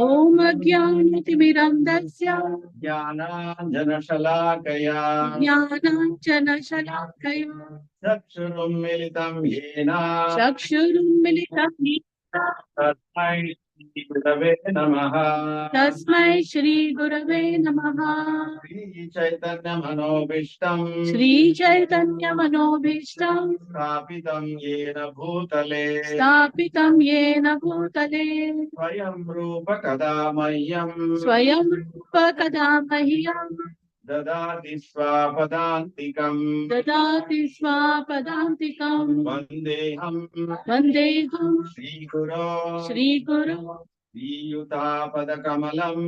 ॐ अज्ञानतिमिरन्धस्य ज्ञानाञ्जनशलाकया चक्षुरुन्मिलितं येन तस्मै श्रीगुरवे नमः। तस्मै श्री गुरवे नमः। श्रीचैतन्यमनोभीष्टं स्थापितं येन भूतले स्वयं रूप कदा मह्यं ददाति स्वापदान्तिकम् वन्देऽहं श्रीगुरो श्रीयुतापदकमलम्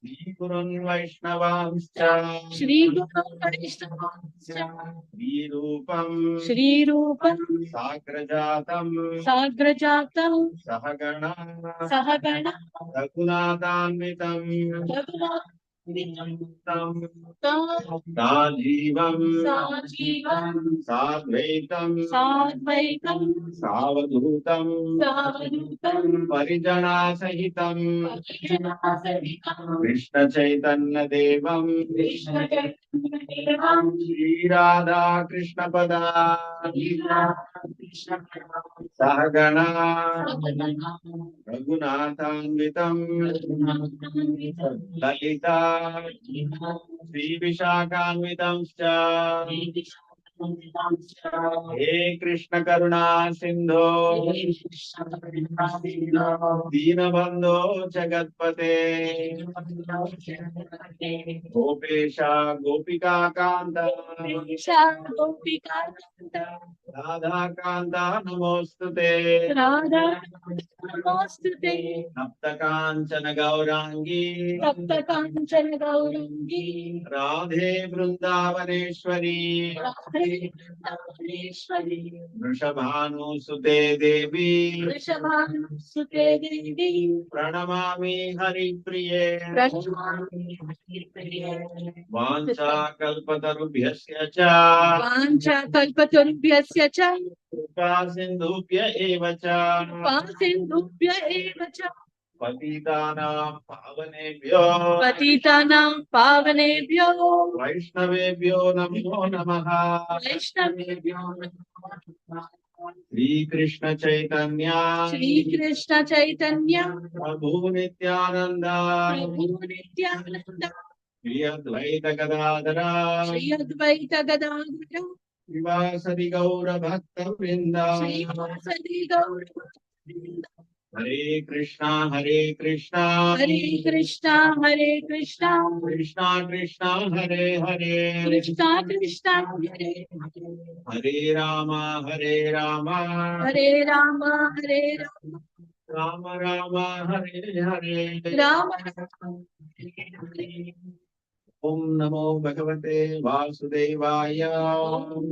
श्रीगुरुन् वैष्णवांश्च श्रीरूपं साग्रजातं सहगणा रघुनाथान्वितं साजीवं साद्वैतं सावधूतं परिजनासहितं कृष्णचैतन्यदेवं श्रीराधा कृष्णपदानि सहगणा रघुनाथान्वितं ललिता श्रीविशाखान्वितंश्च हे कृष्ण करुणा सिंधो दीनबंधो जगत्पते गोपेश गोपिका कांत राधा कांत नमोस्तुते सप्त कांचन गौरांगी राधे वृंदावनेश्वरी वृषभानुसुते देवी प्रणमामि हरिप्रिये वाञ्छाकल्पतरुभ्यश्च कृपा सिन्धुभ्य एव च पतितानां पावनेभ्यो वैष्णवेभ्यो नमो नमः। श्रीकृष्ण चैतन्य प्रभु नित्यानंद श्री अद्वैत गदाधर श्रीवासदि गौर भक्त वृंद हरे कृष्णा कृष्णा कृष्णा हरे हरे हरे राम राम राम हरे हरे। ओम नमो भगवते वासुदेवाय। ओम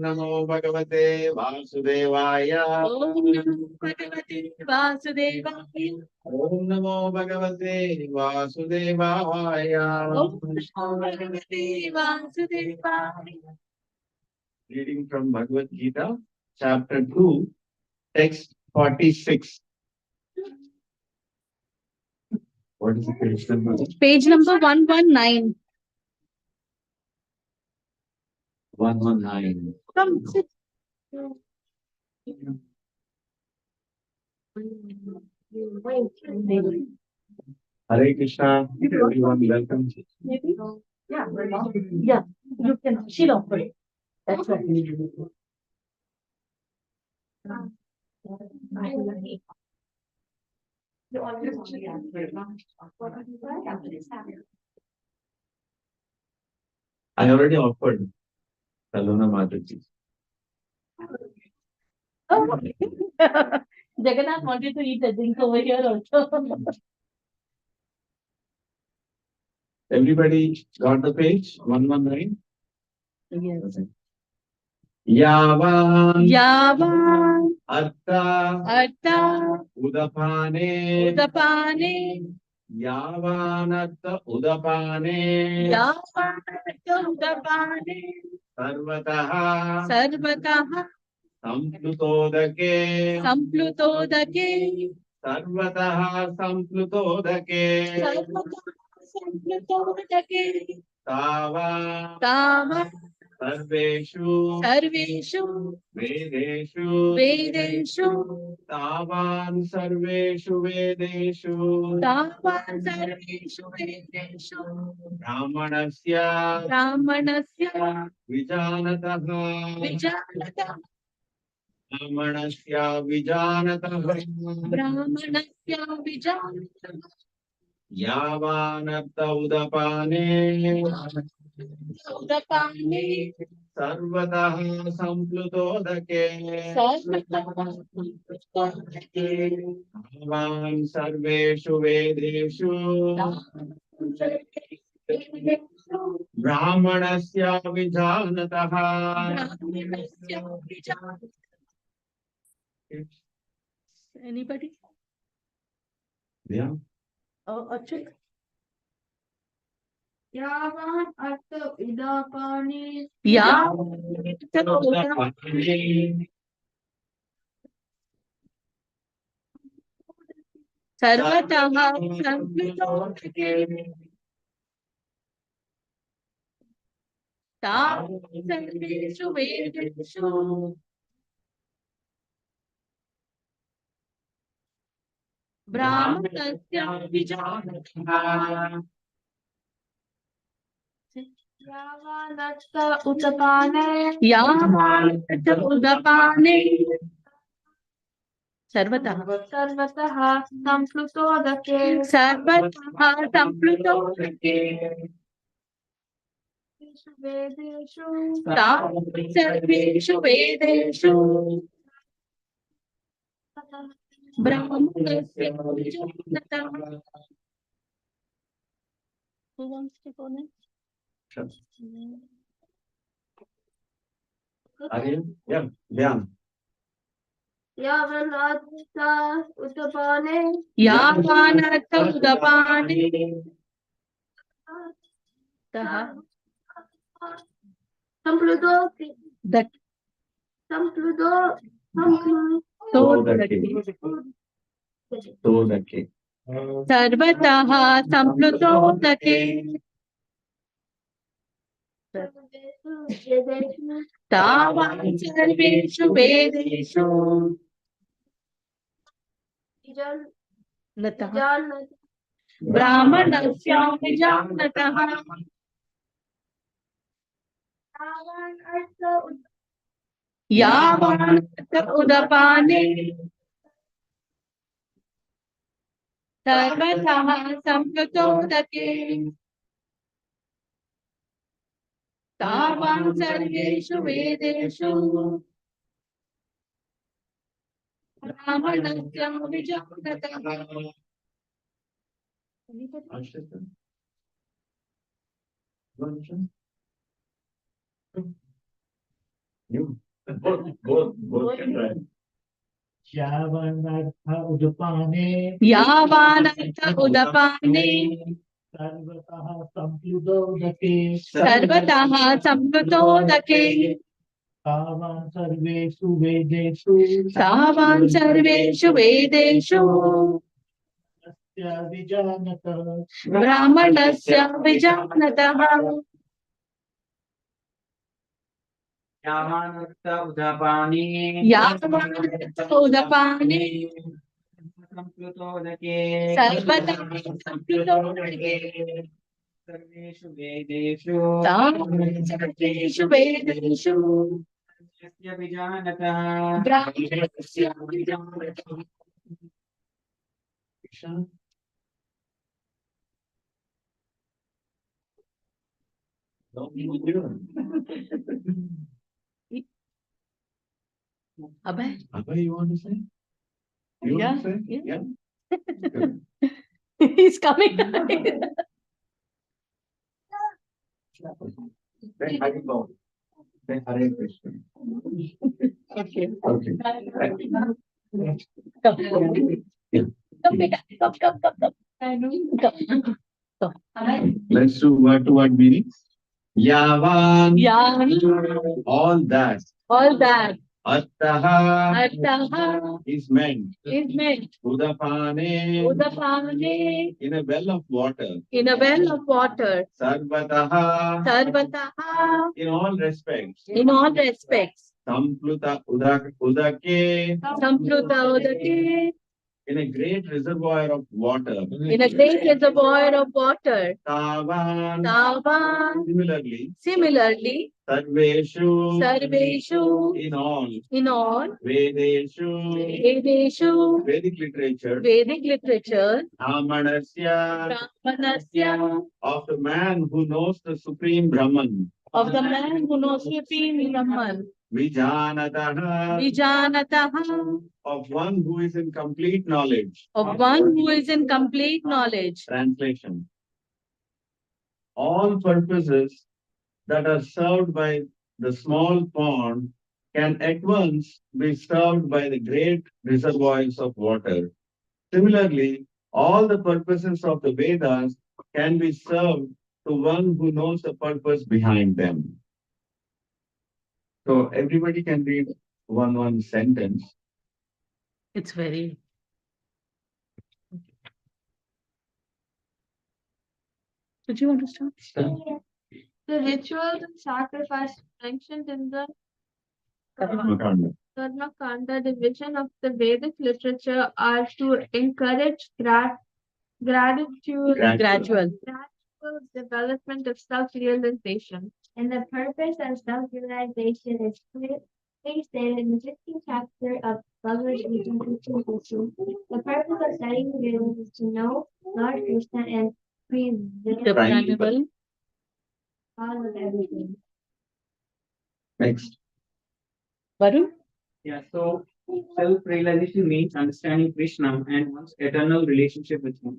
नमो भगवते वासुदेवाय। ओम नमो भगवते वासुदेवाय। Reading from Bhagavad Gita, chapter 2, text 46. What is the page number? Page number 119. 119. Come sit. Hare Krishna, everyone, welcome. Yeah, you can. She'll offer it. That's right. I already offered Salona Mataji. Oh. Jagannath wanted to eat a drink over here also. Everybody got the page? 119? Yes. Yavan Artha Udapane Yavanartha Udapane Sarvataha संप्लुतोदके संप्लुतोदके सर्वतः संप्लुतोदके संप्लुतोदके तावान् तावत् सर्वेषु सर्वेषु वेदेषु वेदेषु तावान् सर्वेषु वेदेषु तावत् सर्वेषु वेदेषु ब्राह्मणस्य विजानतः विजानतः ब्राह्मणस्य विजानतः यावानर्थ उदपाने उदपाने सर्वतः संप्लुतोदके तावान् सर्वेषु वेदेषु ब्राह्मणस्य विजानतः Anybody? Yeah. Achut? यावान् अर्थ उदापाने सर्वतः संप्लुतोदके सर्वेषु वेदेषु ब्राह्मणस्य विजानतः यावान् अर्थ उदापाने यावानर्थ उदपाने सर्वतः सर्वतः संप्लुतोदके संप्लुतोदके वेदेषु सर्वेषु वेदेषु ब्राह्मणस्य विजानतः. Who wants to go next? Aryan? Yeah. Dhyan. यावान् अर्थ उदापाने यावानर्थ उदपाने संप्लुतोदके तोदके सर्वतः संप्लुतोदके तावान् सर्वेषु वेदेषु नतः ब्राह्मणस्य विजानतः यावानर्थ उदपाने सर्वतः संप्लुतोदके तावान् सर्वेषु वेदेषु ब्राह्मणस्य विजानतः. You. Both can try. यावानर्थ उदपाने यावानर्थ उदपाने सर्वतः संप्लुतोदके सर्वतः संप्लुतोदके तावान् सर्वेषु वेदेषु तावान् सर्वेषु वेदेषु तस्य विजानतः ब्राह्मणस्य विजानतः. यावानर्थ उदपाने यावानर्थ उदपाने संप्लुतोदके सर्वतः संप्लुतोदके सर्वेषु वेदेषु तावान् सर्वेषु वेदेषु यस्य विजानतः ब्राह्मणस्य विजानतः. Abhay? Abhay, you want to say? You Yeah, want to say? yeah. Good. He's coming. Then Hari Bol. Then Hare Krishna. Okay. Okay. Come, beta. Come. Come. Let's do word to word meaning. Yavan. Yeah. All that. All that. Artaha Artaha is meant. is meant. Udapane Udapane in a well of water. in a well of water. Sarvataha Sarvataha in all respects. in all respects. Sampluta udake Sampruta Udake in a great reservoir of water. in a great reservoir of water. Tavan Tavan similarly. Sarveshu Sarveshu in all. Vedeshu Vedic literature. Brahmanasya of the man who knows the supreme Brahman. of the man who knows supreme Brahman. Vijanataha Of one who is in complete knowledge. of one who is in complete knowledge. Translation. All purposes that are served by the small pond can at once be served by the great reservoirs of water. Similarly, all the purposes of the Vedas can be served to one who knows the purpose behind them. So everybody can read one sentence. It's very. Did you understand? The rituals and sacrifices mentioned in the Karmakanda. Karma Kanda division of the Vedic literature are to encourage gratitude, Gradual. gradual development of self-realization. And the purpose of self-realization is stated in the 15th chapter of Bhagavad Gita. The purpose of studying the Vedas is to know Lord Krishna and Definable. all of everything. Next. Varun? Yeah, so self-realization means understanding Krishna and one's eternal relationship with him.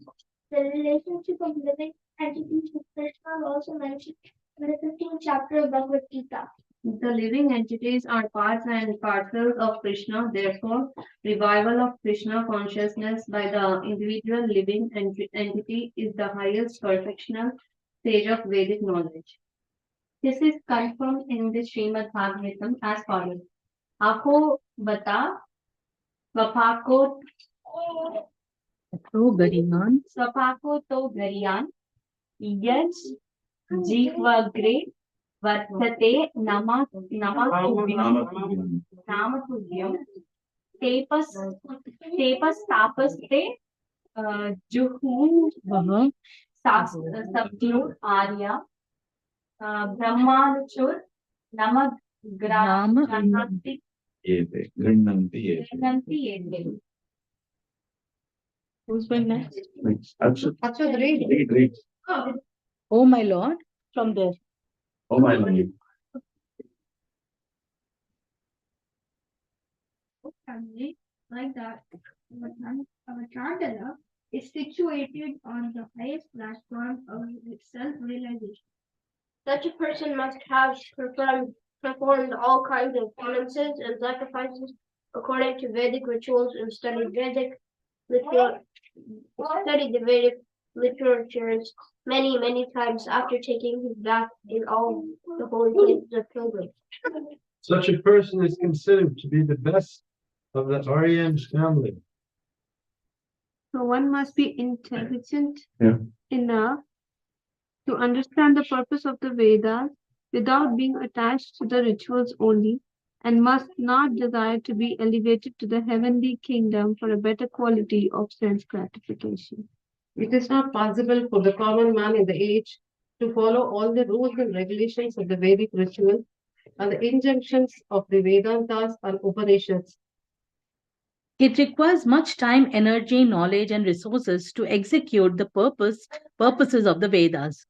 The relationship of living entities with Krishna is also mentioned in the 15th chapter of Bhagavad Gita. The living entities are parts and parcels of Krishna. Therefore, revival of Krishna consciousness by the individual living entity is the highest perfectional stage of Vedic knowledge. This is confirmed in the Srimad Bhagavatam as follows. Aho bata vapako Gariman. svapako to gariyan yaj jivagre vartate namatuvyam tepas tapaste juhun sabdur arya brahmanuchur namagrahati Grinanti. ete. Who's going next? Next. Akshat. Akshat, read. Read. Oh my Lord, from there. Oh my Lord. Family like that. Avatardana is situated on the highest platform of self-realization. Such a person must have performed all kinds of penances and sacrifices according to Vedic rituals and studied the Vedic literatures many times after taking his bath in all the holy places of pilgrimage. Such a person is considered to be the best of the Aryan family. So one must be intelligent Yeah. enough to understand the purpose of the Vedas without being attached to the rituals only, and must not desire to be elevated to the heavenly kingdom for a better quality of sense gratification. It is not possible for the common man in the age to follow all the rules and regulations of the Vedic ritual and the injunctions of the Vedantas and Upanishads. It requires much time, energy, knowledge, and resources to execute the purposes of the Vedas.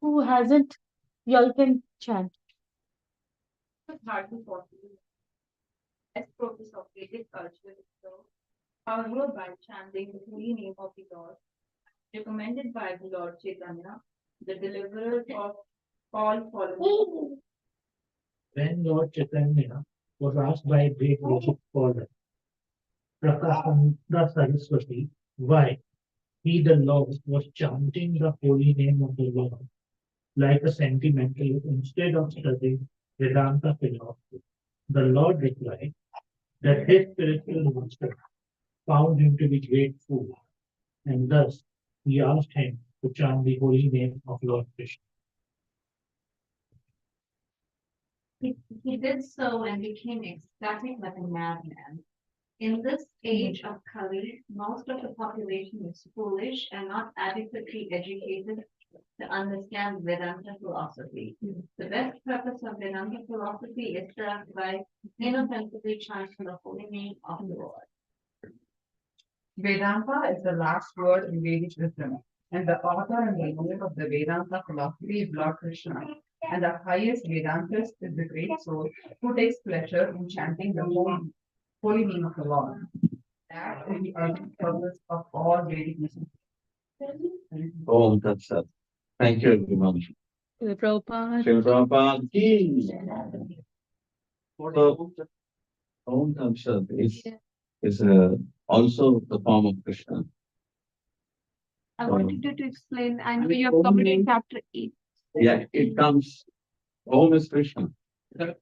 Who hasn't? Y'all can chant. It's hardly possible. As purpose of Vedic culture is so, however, by chanting the holy name of the Lord, recommended by the Lord Chaitanya, the deliverer of all fallen. When Lord Chaitanya was asked by a great worship scholar, Prakasanda Saraswati, why he, the Lord, was chanting the holy name of the Lord like a sentimentalist instead of studying Vedanta philosophy. The Lord replied that his spiritual master found him to be great fool, and thus he asked him to chant the holy name of Lord Krishna. He did so and became ecstatic like a madman. In this age of Kali, most of the population is foolish and not adequately educated to understand Vedanta philosophy. The best purpose of Vedanta philosophy is served by inoffensively chanting the holy name of the Lord. Vedanta is the last word in Vedic wisdom, and the author and the owner of the Vedanta philosophy is Lord Krishna. And the highest Vedantist is the great soul who takes pleasure in chanting the holy name of the Lord. That is the ultimate purpose of all Vedic wisdom. Om Tat Sat. Thank you, everyone. Srila Prabhupada. Srila Prabhupada ki. So, Om Tat Sat is also the form of Krishna. I So, wanted you to explain. I know mean, you have Om covered in means- chapter 8. yeah, it comes. Om is Krishna. That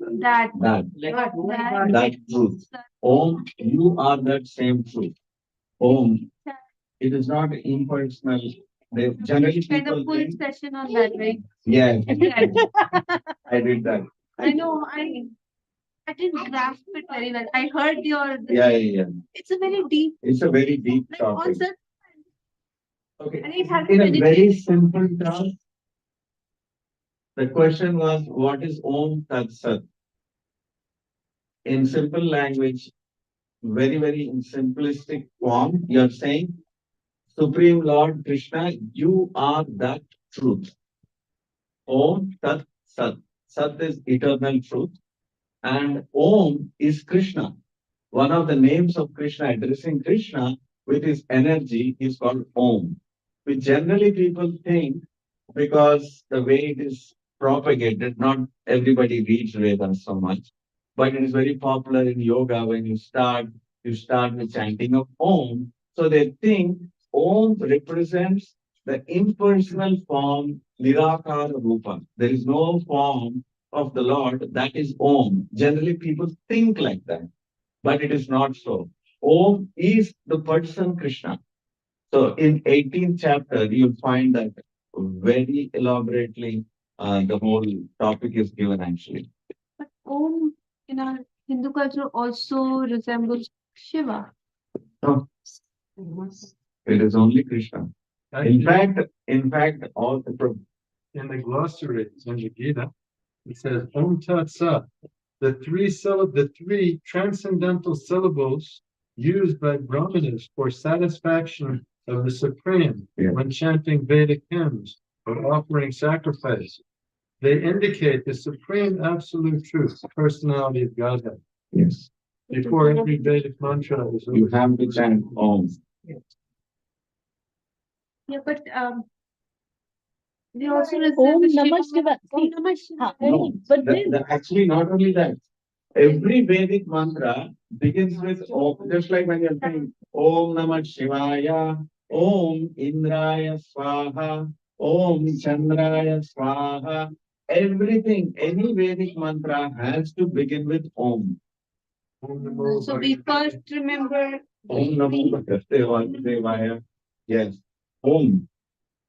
That truth. Om, you are that same truth. Om, it is not impersonal. They generally kind of people full think, session on that, right? yeah, I did that. I know I didn't grasp it very well. I heard your Yeah. it's a very deep It's a very deep like on topic. that Okay. and it has In a very very simple term, the question was, what is Om Tat Sat? In simple language, very in simplistic form, you're saying, Supreme Lord Krishna, you are that truth. Om Tat Sat. Sat is eternal truth. And Om is Krishna. One of the names of Krishna, addressing Krishna with his energy, is called Om. Which generally people think, because the way it is propagated, not everybody reads Vedas so much, but it is very popular in yoga. When you start with chanting of Om. So they think Om represents the impersonal form, Nirakara Rupa. There is no form of the Lord that is Om. Generally, people think like that, but it is not so. Om is the person Krishna. So in 18th chapter, you'll find that very elaborately the whole topic is given actually. but Om in our Hindu culture also resembles Shiva. No, it is only Krishna. In fact, all the In the glossary in the Gita, it says Om Tat Sat. The three transcendental syllables used by Brahmanas for satisfaction of the Supreme when chanting Vedic hymns or offering sacrifice. They indicate the supreme absolute truth, the personality of Godhead. yes, Before every Vedic mantra is you have to chant Om. Yeah, but they also Om resemble Namah Shiva. Shiva. Om Namah Shiva. No, But then actually not only that. Every Vedic mantra begins with Om, just like when you're saying Om Namah Shivaya, Om Indraya Swaha, Om Chandraya Swaha. Everything, any Vedic mantra has to begin with Om. So we first remember Om Namo Bhagavate Vasudevaya. Yes, Om.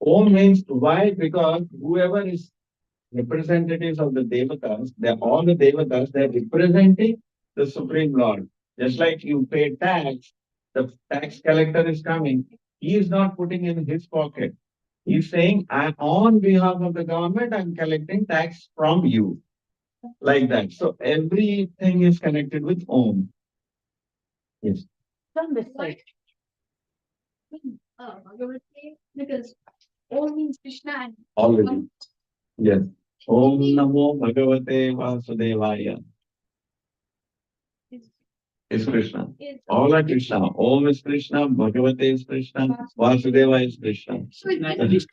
Om means why? Because whoever is representatives of the Devatas, they're all the Devatas, they're representing the Supreme Lord. Just like you pay tax, the tax collector is coming. He is not putting in his pocket. He's saying, on behalf of the government, I'm collecting tax from you. Like that. So everything is connected with Om. Yes. from this side. Bhagavad Gita, because Om means Krishna and Already. Yes. Om Namo Bhagavate Vasudevaya. Is Krishna. is All are Krishna. Om is Krishna, Bhagavate is Krishna, Vasudeva is Krishna. so it's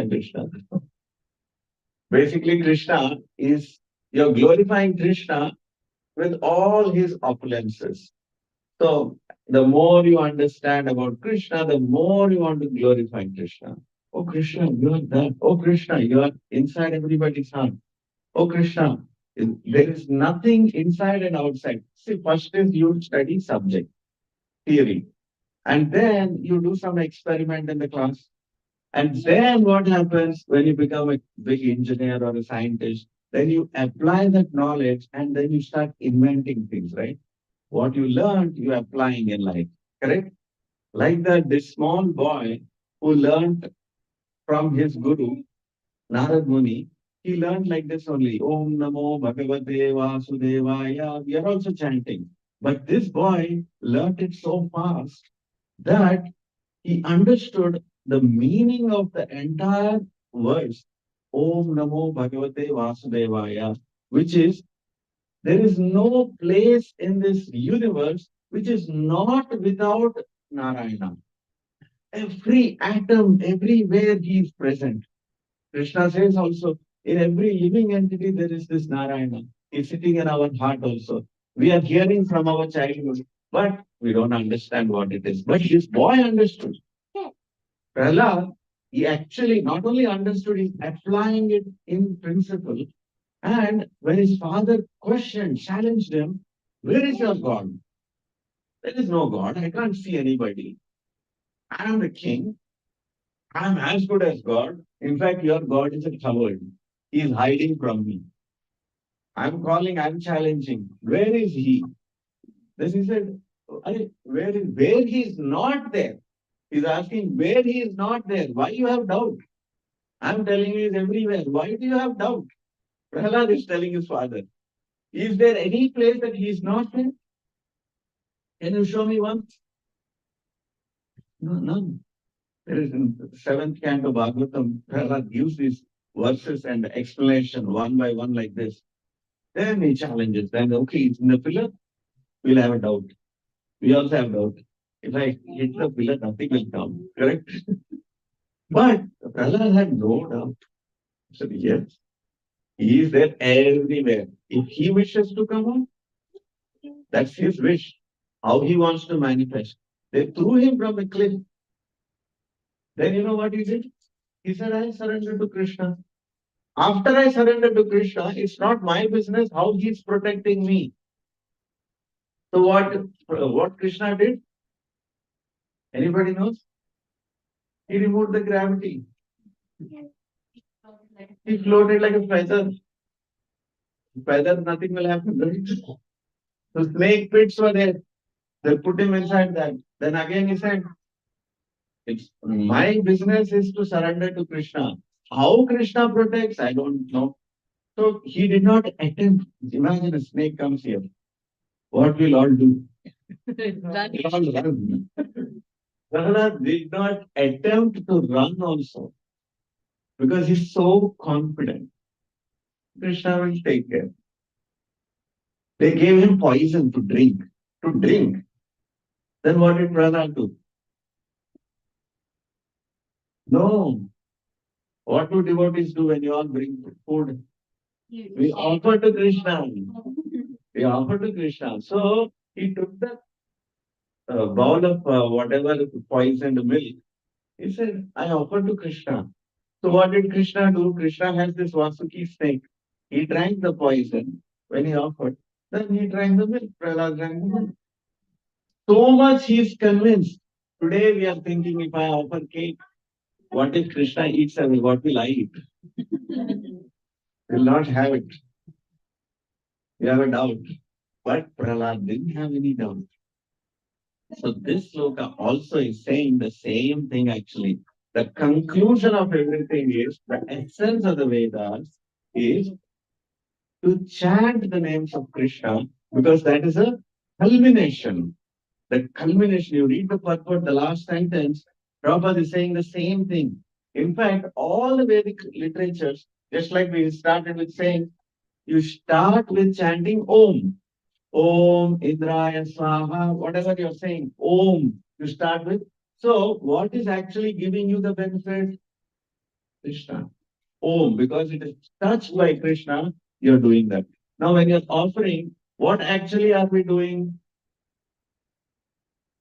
Krishna. Basically, Krishna is, you're glorifying Krishna with all his opulences. So, the more you understand about Krishna, the more you want to glorify Krishna. Oh, Krishna, you are that. Oh, Krishna, you are inside everybody's heart. Oh, Krishna, There is nothing inside and outside. See, first is you study subject, theory, and then you do some experiment in the class. And then what happens when you become a big engineer or a scientist? Then you apply that knowledge and then you start inventing things, right? What you learned, you're applying in life, correct? Like that, this small boy who learned from his guru, Narad Muni, he learned like this only. Om Namo Bhagavate Vasudevaya. We are also chanting. But this boy learned it so fast that he understood the meaning of the entire verse. Om Namo Bhagavate Vasudevaya, which is there is no place in this universe which is not without Narayana. Every atom, everywhere he is present. Krishna says also, in every living entity, there is this Narayana. He's sitting in our heart also. We are hearing from our childhood, but we don't understand what it is. But this boy understood. Prahlad, he actually not only understood, he's applying it in principle. And when his father questioned, challenged him, where is your God? There is no God. I can't see anybody. I am the king. I am as good as God. In fact, your God is a coward. He is hiding from me. I'm calling, I'm challenging. Where is he? Then he said, where he is not there? He's asking where he is not there. Why you have doubt? I'm telling you he's everywhere. Why do you have doubt? Prahlad is telling his father. Is there any place that he is not there? Can you show me one? No, none. There is in the seventh canto Bhagavatam, Prahlad gives these verses and explanation one by one like this. Then he challenges. Then, okay, it's in the pillar, we'll have a doubt. We also have doubt. If I hit the pillar, nothing will come. Correct? But Prahlad had no doubt. He said, yes, he is there everywhere. If he wishes to come out, that's his wish. How he wants to manifest. They threw him from a cliff. Then you know what he did? He said, I surrender to Krishna. After I surrender to Krishna, it's not my business how he's protecting me. So what Krishna did? Anybody knows? He removed the gravity. He floated like a feather. Feather, nothing will happen, right? So snake pits were there. They put him inside that. Then again he said, it's my business is to surrender to Krishna. How Krishna protects, I don't know. So he did not attempt. Imagine a snake comes here. What will all do? Run. They all run. Prahlad did not attempt to run also because he's so confident. Krishna will take care. They gave him poison to drink. To drink. Then what did Prahlad do? No. What do devotees do when you all bring food? We offer to Krishna. We offer to Krishna. So he took the bowl of whatever poisoned milk. He said, I offer to Krishna. So what did Krishna do? Krishna has this Vasuki snake. He drank the poison when he offered. Then he drank the milk. Prahlad drank the milk. So much he is convinced. Today we are thinking if I offer cake, what if Krishna eats away? What will I eat? Will not have it. We have a doubt. But Prahlad didn't have any doubt. So this sloka also is saying the same thing actually. The conclusion of everything is the essence of the Vedas is to chant the names of Krishna because that is a culmination. The culmination, you read the purport, the last sentence, Prabhupada is saying the same thing. In fact, all the Vedic literatures, just like we started with saying, you start with chanting Om. Om, Indraya, Swaha, whatever you're saying, Om, you start with. So, what is actually giving you the benefit? Krishna. Om, because it is touched by Krishna, you're doing that. Now, when you're offering, what actually are we doing?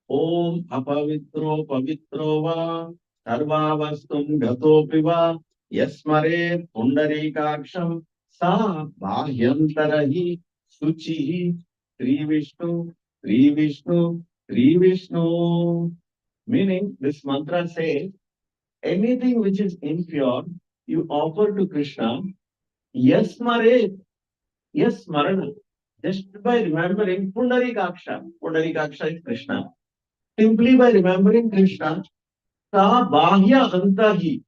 Om apavitro pavitro va sarvavastum gatopi va yasmare pundarikaksham Sa Bahyantarahi Suchi Sri Vishnu, Sri Vishnu, Sri Vishnu. Meaning, this mantra says, anything which is impure, you offer to Krishna. Yes, Mare. Yes, Marana. Just by remembering Pundarikaksha. Pundarikaksha is Krishna. Simply by remembering Krishna, Sa Bahya Antahi,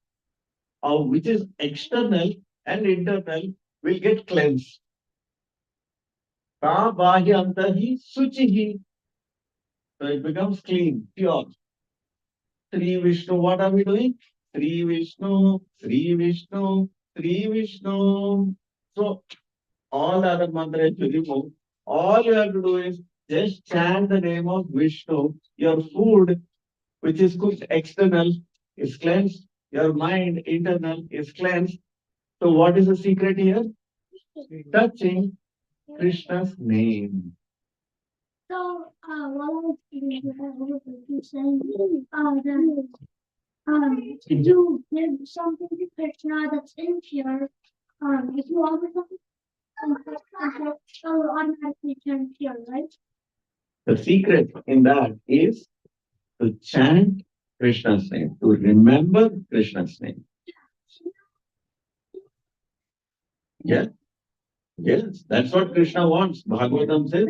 which is external and internal, will get cleansed. Sa Bahya Antahi Suchihi. So it becomes clean, pure. Sri Vishnu, what are we doing? Sri Vishnu, Sri Vishnu, Sri Vishnu. So all the other mantras you remove. All you have to do is just chant the name of Vishnu. Your food, which is cooked external, is cleansed. Your mind, internal, is cleansed. So what is the secret here? Touching Krishna's name. So, while I was eating, I was saying, that, to give something to Krishna that's impure, if you offer something, it will automatically turn pure, right? The secret in that is to chant Krishna's name, to remember Krishna's name. Yes, yes, that's what Krishna wants. Bhagavatam says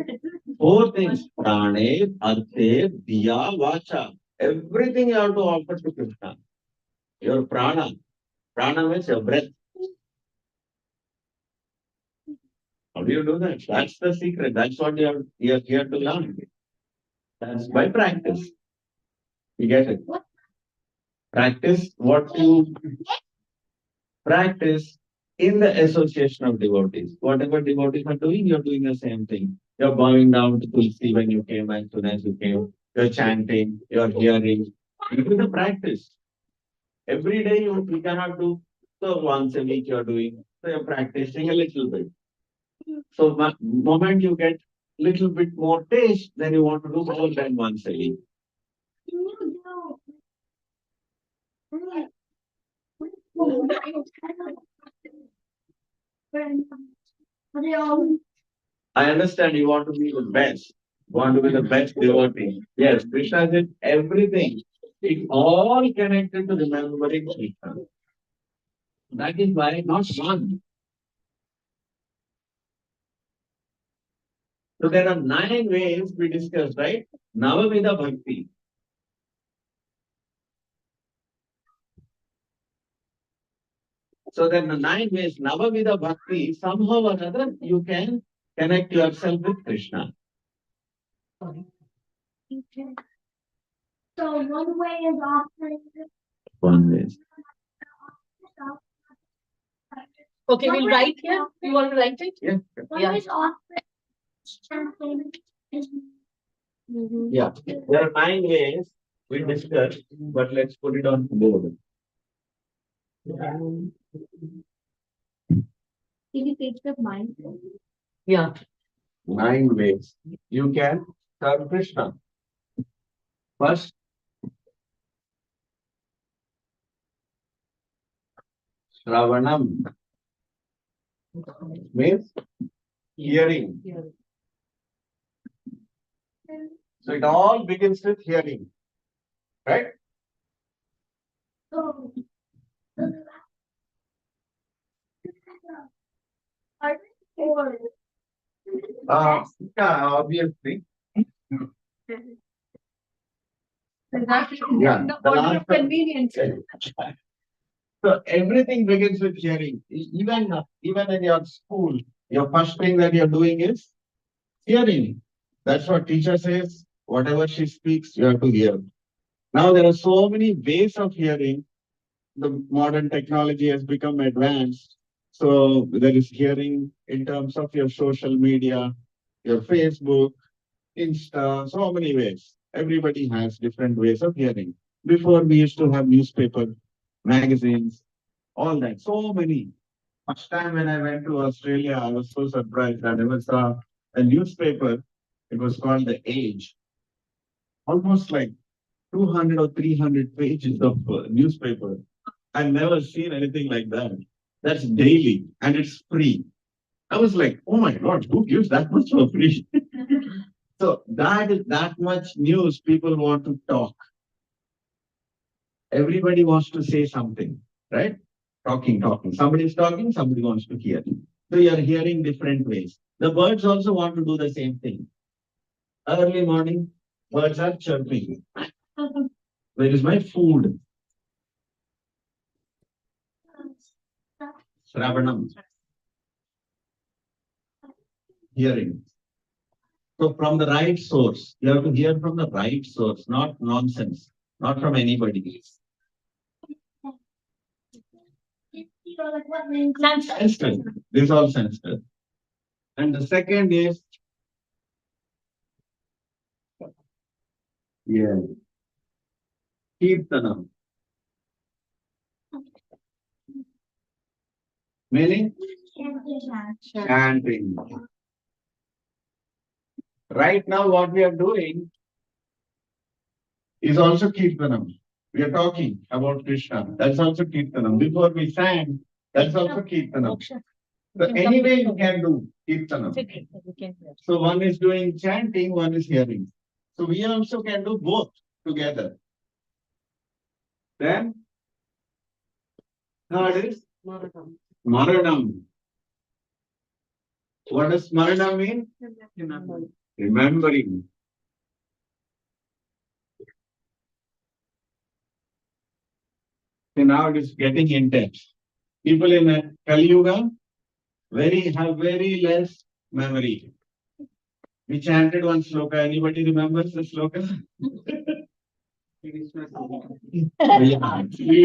four things: prane, arte, diya, vacha. Everything you have to offer to Krishna. Your prana. Prana means your breath. How do you do that? That's the secret. That's what you're here to learn. That's by practice. You get it? Practice what you practice in the association of devotees. Whatever devotees are doing, you're doing the same thing. You're bowing down to Tulsi when you came, as soon as you came. You're chanting, you're hearing. You do the practice. Every day you cannot do. So once a week you're doing. So you're practicing a little bit. So the moment you get little bit more taste, then you want to do more than once a week. Can you do? I understand you want to be the best, want to be the best devotee. Yes, Krishna did everything. It's all connected to remembering Krishna. That is why not one. So there are 9 ways we discussed, right? Navamida Bhakti. So there are 9 ways. Navamida Bhakti, somehow or other, you can connect yourself with Krishna. Okay. So one way is offering. One way. Okay, we'll write here. You want to write it? Yeah. One is offering. Yeah. There are 9 ways we discussed, but let's put it on board. Did you take the mind? Yeah. 9 ways you can serve Krishna. First, Shravanam means hearing. So it all begins with hearing, right? So, or Yeah, obviously. Yeah, The the order last of convenience. So everything begins with hearing. Even in your school, your first thing that you're doing is hearing. That's what teacher says. Whatever she speaks, you have to hear. Now there are so many ways of hearing. The modern technology has become advanced. So there is hearing in terms of your social media, your Facebook, Insta, so many ways. Everybody has different ways of hearing. Before we used to have newspaper, magazines, all that. So many. First time when I went to Australia, I was so surprised. I never saw a newspaper. It was called The Age. Almost like 200 or 300 pages of newspaper. I've never seen anything like that. That's daily and it's free. I was like, oh my God, who gives that much for free? So that is that much news people want to talk. Everybody wants to say something, right? Talking. Somebody is talking, somebody wants to hear. So you are hearing different ways. The birds also want to do the same thing. Early morning, birds are chirping. Where is my food? Shravanam. Hearing. So from the right source, you have to hear from the right source, not nonsense, not from anybody. Sensitive. This is all sensitive. And the second is, yeah, Kirtanam. Meaning? Chanting. Right now, what we are doing is also Kirtanam. We are talking about Krishna. That's also Kirtanam. Before we sang, that's also Kirtanam. So anyway, you can do Kirtanam. So one is doing chanting, one is hearing. So we also can do both together. Then, third is Maranam. What does Maranam mean? Remembering. So now it is getting intense. People in Kali Yuga have very less memory. We chanted one sloka. Anybody remembers the sloka? Sri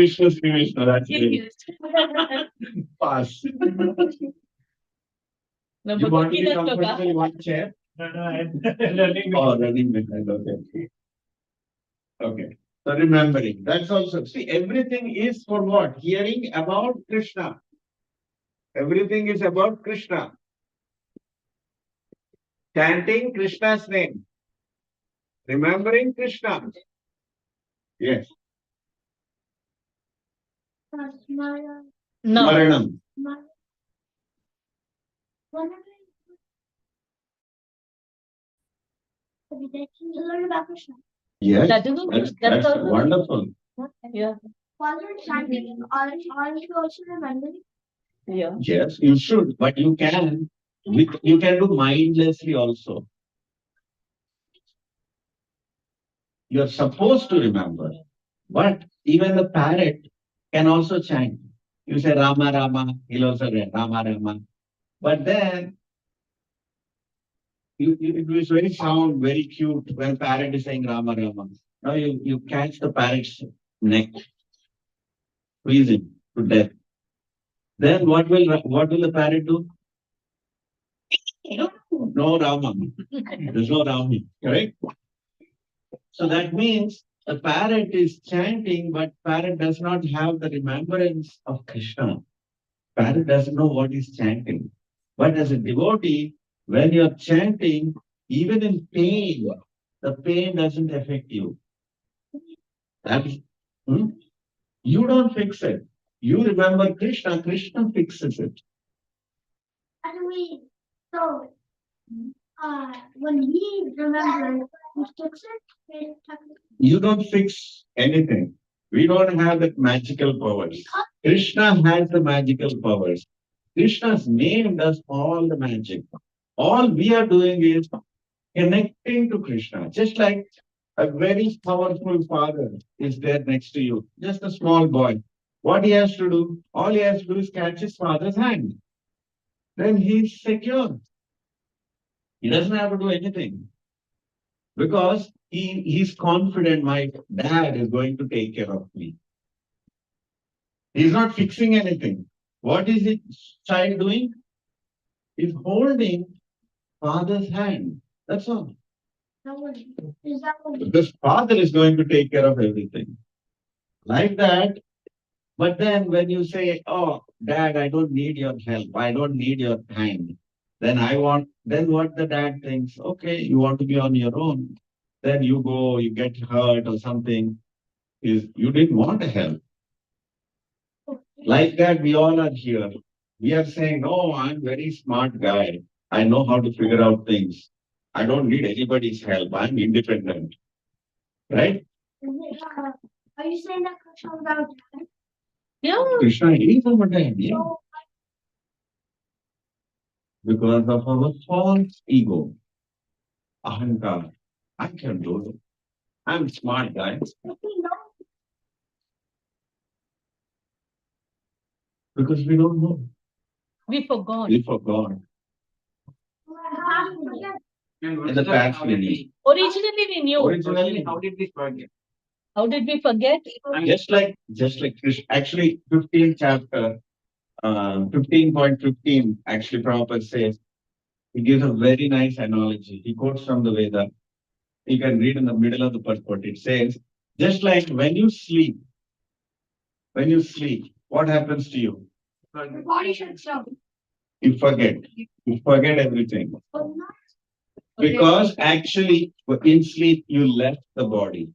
Vishnu, that's great. Pass. You want to be comfortable in one chair? No, I'm learning. Oh, running behind. Okay. Okay. So remembering. That's also. See, everything is for what? Hearing about Krishna. Everything is about Krishna. Chanting Krishna's name. Remembering Krishna. Yes. No. Maranam. Learn about Krishna. Yes. That is That's also wonderful. Yeah. While you're chanting, are you also remembering? Yeah. Yes, you should, but you can. You can do mindlessly also. You're supposed to remember. But even the parrot can also chant. You say Rama Rama, he'll also get Rama Rama. But then it was very sound, very cute when parrot is saying Rama Rama. Now you catch the parrot's neck, squeeze him to death. Then what will the parrot do? No Rama. There's no Rama, correct? So that means the parrot is chanting, but parrot does not have the remembrance of Krishna. Parrot doesn't know what is chanting. But as a devotee, when you're chanting, even in pain, the pain doesn't affect you. That is, you don't fix it. You remember Krishna, Krishna fixes it. And we, so, when we remember, we fix it. You don't fix anything. We don't have that magical powers. Krishna has the magical powers. Krishna's name does all the magic. All we are doing is connecting to Krishna, just like a very powerful father is there next to you, just a small boy. What he has to do, all he has to do is catch his father's hand. Then he's secure. He doesn't have to do anything because he's confident my dad is going to take care of me. He's not fixing anything. What is the child doing? He's holding father's hand. That's all. Is that what Because father is going to take care of everything. Like that. But then when you say, oh, dad, I don't need your help. I don't need your time. Then what the dad thinks, okay, you want to be on your own. Then you go, you get hurt or something. You didn't want to help. Like that, we all are here. We are saying, no, I'm very smart guy. I know how to figure out things. I don't need anybody's help. I'm independent. Right? Are you saying that Krishna without time? Yeah. Krishna is our time, yeah. Because of our false ego, ahankar. I can do it. I'm a smart guy. Because we don't know. We forgot. We forgot. And In the past, we knew. Originally we knew. Originally, how did we forget? How did we forget? just like Krishna, actually 15th chapter, 15.15, actually Prabhupada says, he gives a very nice analogy. He quotes from the Veda. You can read in the middle of the purport. It says, just like when you sleep, what happens to you? The body shuts down. You forget everything. Because actually, in sleep, you left the body.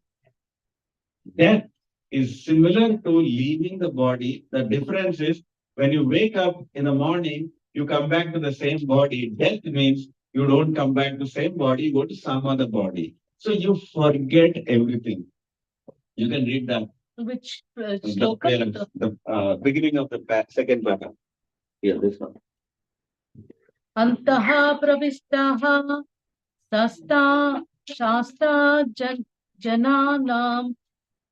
Death is similar to leaving the body. The difference is when you wake up in the morning, you come back to the same body. Death means you don't come back to the same body, you go to some other body. So you forget everything. You can read that. Which The, shloka? beginning of the second paragraph. Here, this one. Antaha pravistaha sasta shasta jananam.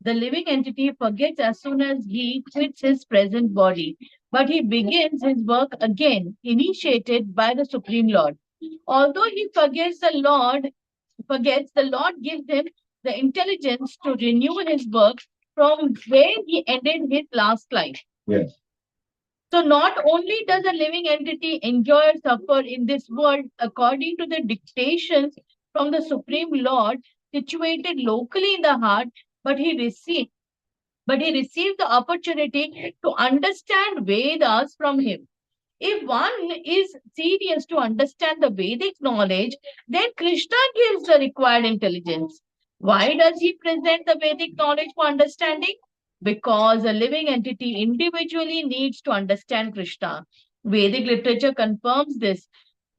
The living entity forgets as soon as he quits his present body, but he begins his work again, initiated by the Supreme Lord. Although he forgets, the Lord gives him the intelligence to renew his work from where he ended his last life. Yes. So not only does a living entity enjoy or suffer in this world according to the dictations from the Supreme Lord situated locally in the heart, but he receives the opportunity to understand Vedas from him. If one is serious to understand the Vedic knowledge, then Krishna gives the required intelligence. Why does he present the Vedic knowledge for understanding? Because a living entity individually needs to understand Krishna. Vedic literature confirms this.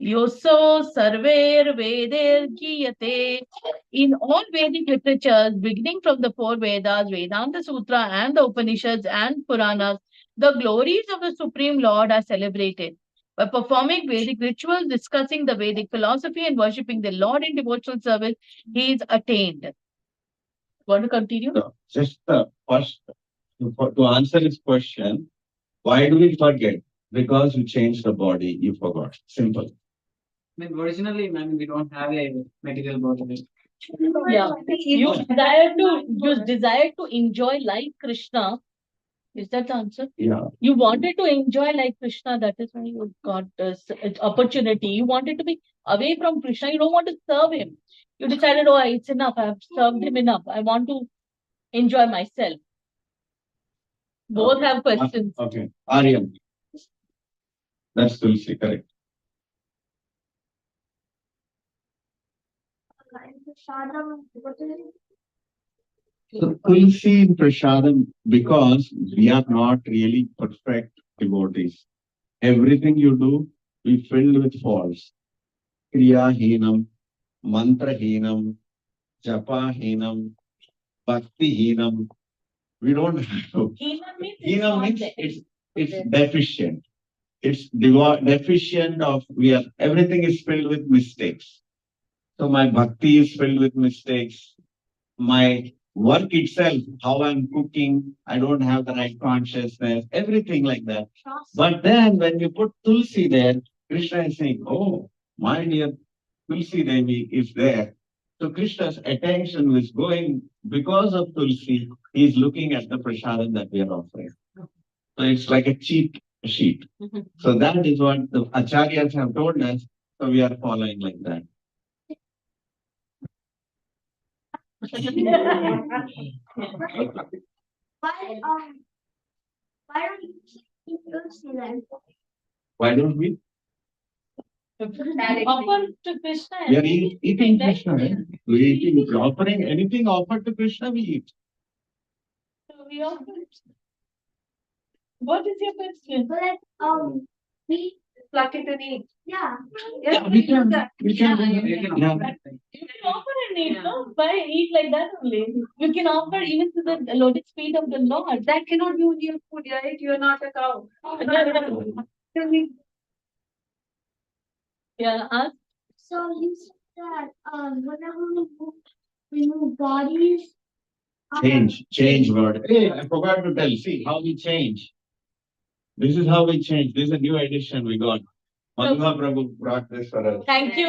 Yoso sarver veder giyate. In all Vedic literatures, beginning from the four Vedas, Vedanta Sutra, and the Upanishads and Puranas, the glories of the Supreme Lord are celebrated. By performing Vedic rituals, discussing the Vedic philosophy, and worshipping the Lord in devotional service, he is attained. Want to continue? So, just first, to answer this question, why do we forget? Because you changed the body, you forgot. Simple. Originally, we don't have a material body. Yeah. You desire to enjoy like Krishna. Is that the answer? Yeah. You wanted to enjoy like Krishna. That is why you got this opportunity. You wanted to be away from Krishna. You don't want to serve him. You decided, oh, it's enough. I have served him enough. I want to enjoy myself. Both have questions. Okay. Aryan. That's Tulsi, correct. So Tulsi in Prasadam, because we are not really perfect devotees. Everything you do, we filled with faults. Kriya Hinam, Mantra Hinam, Japa Hinam, Bhakti Hinam. We don't have to. Hinam means it's deficient. It's deficient of everything is filled with mistakes. So my bhakti is filled with mistakes. My work itself, how I'm cooking, I don't have the right consciousness, everything like that. But then when you put Tulsi there, Krishna is saying, oh, my dear Tulsi Devi is there. So Krishna's attention is going because of Tulsi, he's looking at the prasadam that we are offering. So it's like a cheat sheet. So that is what the acharyas have told us. So we are following like that. Why don't you eat Tulsi then? Why don't we? Offer to Krishna. We are eating Krishna, right? We are eating, offering anything offered to Krishna, we eat. We offer. What is your question? But We Pluck it and eat. yeah. Yeah, we can. We can. Yeah, do You that. can Yeah. offer it. You can offer and eat, no? Why eat like that only? You can offer even to the lotus feet of the Lord. That cannot be only your food, right? You are not a cow. Yeah, ask. So you said that whenever we move bodies, Change word. Hey, I forgot to tell. See how we change. This is how we change. This is a new edition we got. Madhva Prabhu brought this for us. Thank you.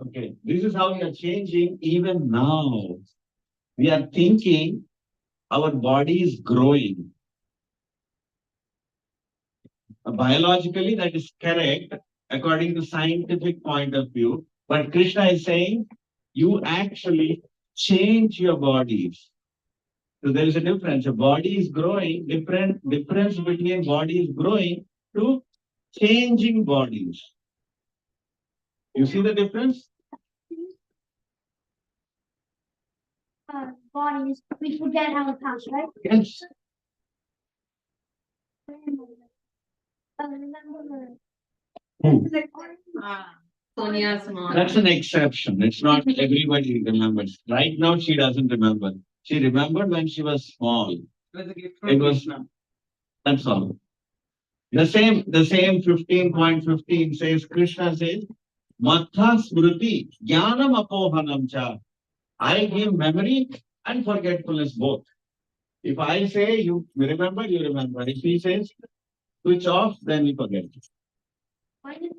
Okay, this is how we are changing even now. We are thinking our body is growing. Biologically, that is correct according to scientific point of view. But Krishna is saying you actually change your bodies. So there is a difference. A body is growing, difference between body is growing to changing bodies. You see the difference? bodies, we forget our past, right? Yes. Remember Hmm. Sonia's mom. That's an exception. It's not everybody remembers. Right now, she doesn't remember. She remembered when she was small. It was a gift from It was- Krishna. That's all. The same 15.15 says, Krishna says, Matha Smriti, Jnanam Apohanam Cha. I give memory and forgetfulness both. If I say you remember, you remember. If he says switch off, then you forget. why did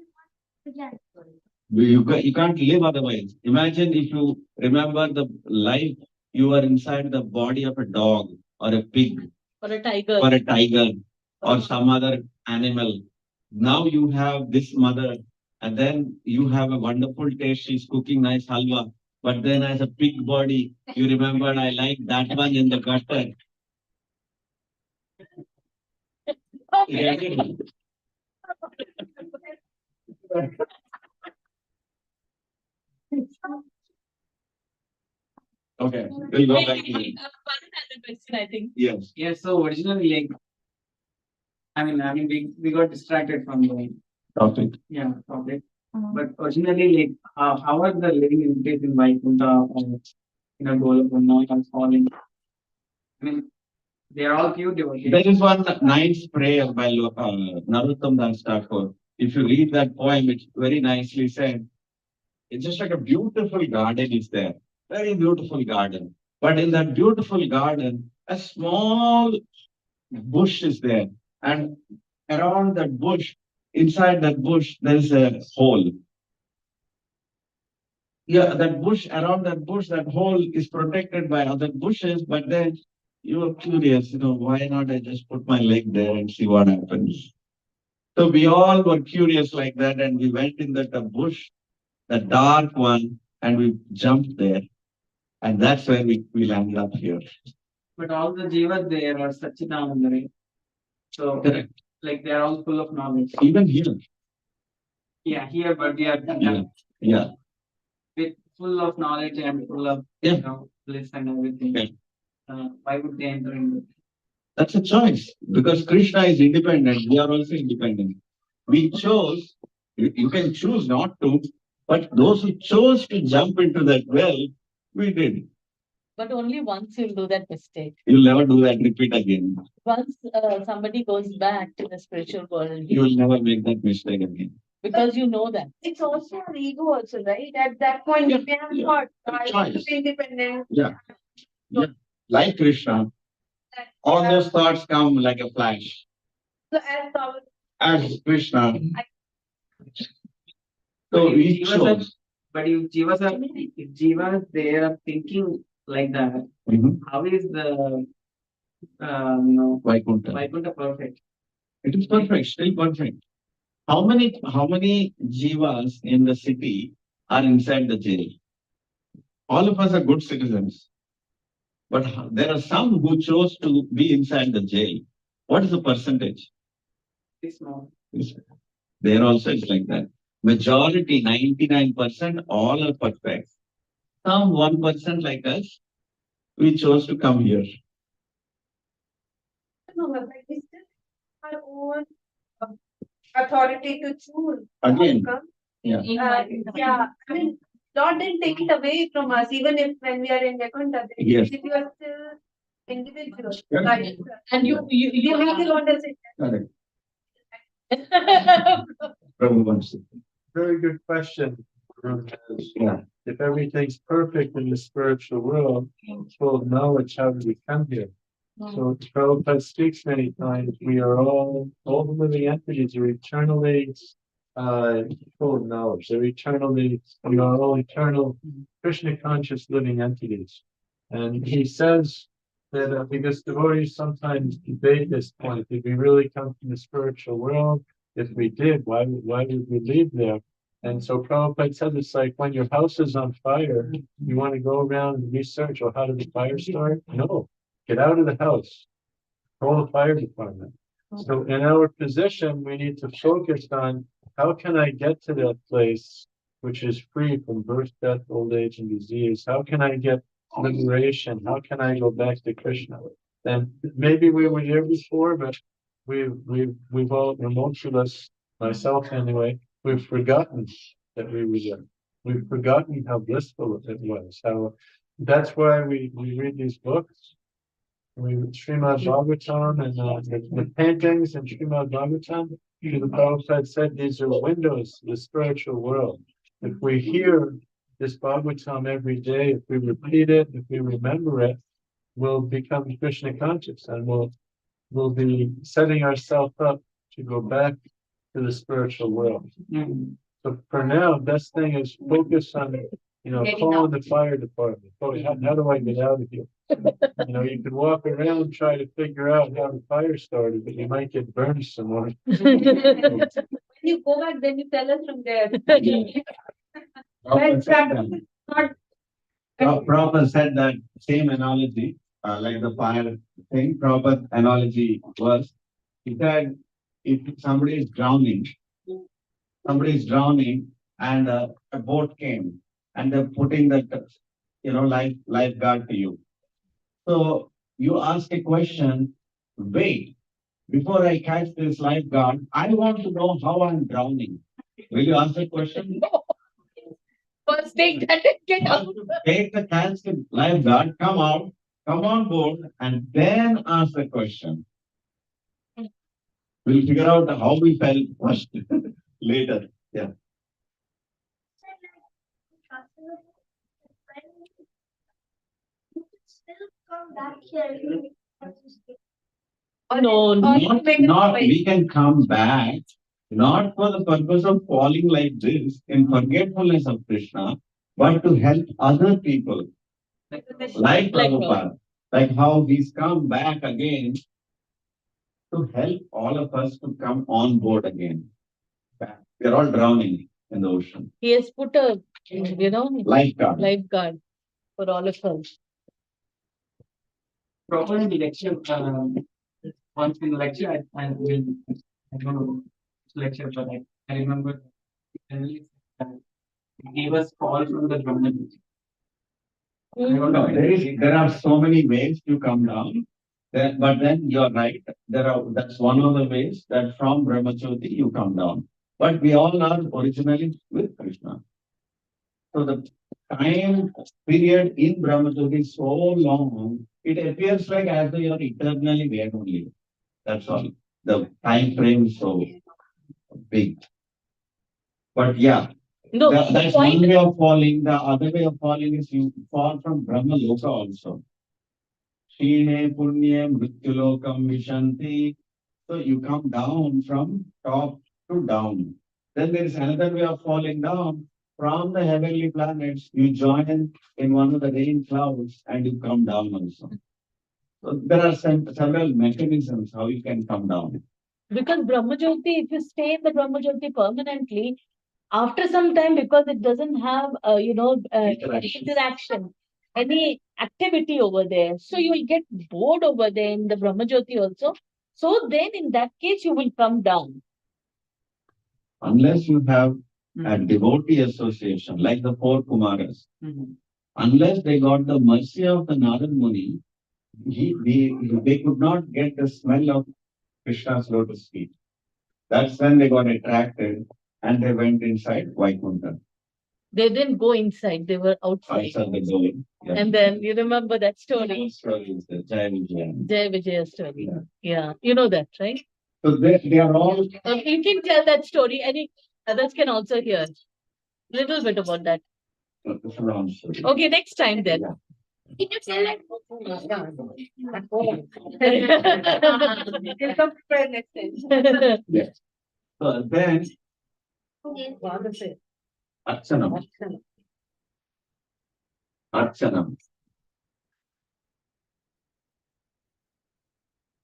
we forget? You can't live otherwise. Imagine if you remember the life you are inside the body of a dog or a pig For a tiger. or a tiger or some other animal. Now you have this mother, and then you have a wonderful taste. She's cooking nice halwa. But then, as a pig body, you remember I like that one in the gutter. Okay. Okay, we'll go back to it. Varun has a question, I think. Yes. Yeah, so originally, like, we got distracted from the Topic. topic. But originally, like, how are the living entities in Vaikuntha or Golokunda and falling? I mean, they are all pure devotees. There is one nice prayer by Narottam Das Thakur. If you read that poem, it's very nicely said. It's just like a beautiful garden is there. Very beautiful garden. But in that beautiful garden, a small bush is there. And around that bush, inside that bush, there's a hole. Yeah, around that bush, that hole is protected by other bushes, but then you are curious, why not I just put my leg there and see what happens? So we all were curious like that, and we went in that bush, the dark one, and we jumped there. And that's where we landed up here. But all the jivas there are Satchitananda, right? So, Correct. like, they are all full of knowledge. Even here. Yeah, here, but they are Yeah. with full of knowledge and full of Yeah. bliss and everything. Yeah. Why would they enter in? That's a choice because Krishna is independent. We are also independent. We chose, you can choose not to, but those who chose to jump into that well, we did. But only once you'll do that mistake. You'll never do that, repeat again. Once somebody goes back to the spiritual world, You will never make that mistake again. because you know that. It's also our ego also, right? At that point, Yeah, we have yeah. thought, I want to Choice. be independent. Yeah. Like Krishna, all those thoughts come like a flash. So as our As Krishna. So we chose. But if jivas they are thinking like that, Mhm. how is the Vaikuntha. Vaikuntha perfect? It is perfect, still perfect. How many jivas in the city are inside the jail? All of us are good citizens. But there are some who chose to be inside the jail. What is the percentage? It's small. There also is like that. Majority, 99%, all are perfect. Some 1% like us, we chose to come here. our own authority to choose. Again, outcome. yeah. Yeah, I mean, Lord didn't take it away from us, even if when we are in Vaikuntha, Yes. if you are still individual. Correct. Like, And you have have to understand. Correct. to. Prabhu wants to- Very good question. Yeah. If everything's perfect in the spiritual world, full of knowledge, how do we come here? So Prabhupada speaks many times, we are all the living entities are eternally full of knowledge. They're eternally, we are all eternal Krishna conscious living entities. And he says that because devotees sometimes debate this point, did we really come from the spiritual world? If we did, why would we leave there? And so Prabhupada said it's like when your house is on fire, you want to go around and research, well, how did the fire start? No, get out of the house, call the fire department. So in our position, we need to focus on how can I get to that place which is free from birth, death, old age, and disease? How can I get liberation? How can I go back to Krishna? And maybe we were here before, but we've all, most of us, myself anyway, we've forgotten that we were there. We've forgotten how blissful it was. How that's why we read these books. We Srimad Bhagavatam and the paintings in Srimad Bhagavatam. The Prabhupada said these are windows to the spiritual world. If we hear this Bhagavatam every day, if we repeat it, if we remember it, we'll become Krishna conscious and we'll be setting ourselves up to go back to the spiritual world. So for now, best thing is focus on, calling the fire department. Oh, how do I get out of here? You can walk around, try to figure out how the fire started, but you might get burned some more. When you go back, then you tell us from there. Prabhupada said practice is that- Prabhupada said that same analogy, like the fire thing. Prabhupada analogy was, he said, if somebody is drowning, and a boat came and they're putting the lifeguard to you. So you ask a question, wait, before I catch this lifeguard, I want to know how I'm drowning. Will you ask the question? First take that and get out. Take the catch the lifeguard, come out, come on board, and then ask the question. We'll figure out how we felt first later. Yeah. Still come back here. No, Not we can come back, not for the purpose of falling like this in forgetfulness of Krishna, but to help other people, like Prabhupada, like how he's come back again to help all of us to come on board again. We're all drowning in the ocean. he has put a, Lifeguard. for all of us. Proper in the lecture, once in the lecture, I don't know which lecture, but I remember generally that it gave us call from the Brahman. I don't know. There are so many ways to come down. But then you're right. That's one of the ways that from Brahmajyoti you come down. But we all are originally with Krishna. So the time period in Brahmajyoti is so long, it appears like as though you're eternally there only. That's all. The time frame is so big. But yeah, No, the that's point. one way of falling. The other way of falling is you fall from Brahma Loka also. Shine Punye Mrityulokam Vishanti. So you come down from top to down. Then there is another way of falling down. From the heavenly planets, you join in one of the rain clouds and you come down also. So there are several mechanisms how you can come down. Because Brahmajyoti, if you stay in the Brahmajyoti permanently, after some time, because it doesn't have, interaction, any activity over there, so you will get bored over there in the Brahmajyoti also. So then in that case, you will come down. Unless you have a devotee association, like the four Kumaras, unless they got the mercy of the Narad Muni, they could not get the smell of Krishna's lotus feet. That's when they got attracted and they went inside Vaikuntha. They didn't go inside, they were outside. Outside the building. Yeah. And then you remember that The story, story is the Jai Vijaya. Jai Vijaya story. Yeah. Yeah, you know that, right? So they are all You can tell that story, any others can also hear little bit about that. around story. Okay, next time then. Yeah. We'll come prepared next time. Yes. So then Archanam. Archanam.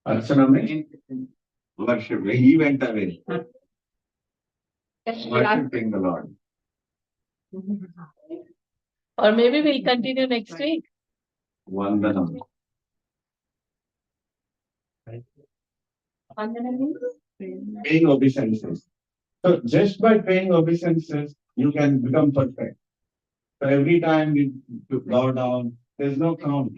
Archanam means worship. He went away. Worshipping the Lord. Or maybe we'll continue next week. Vandanam. Paying obeisances. So just by paying obeisances, you can become perfect. So every time you bow down, there's no count.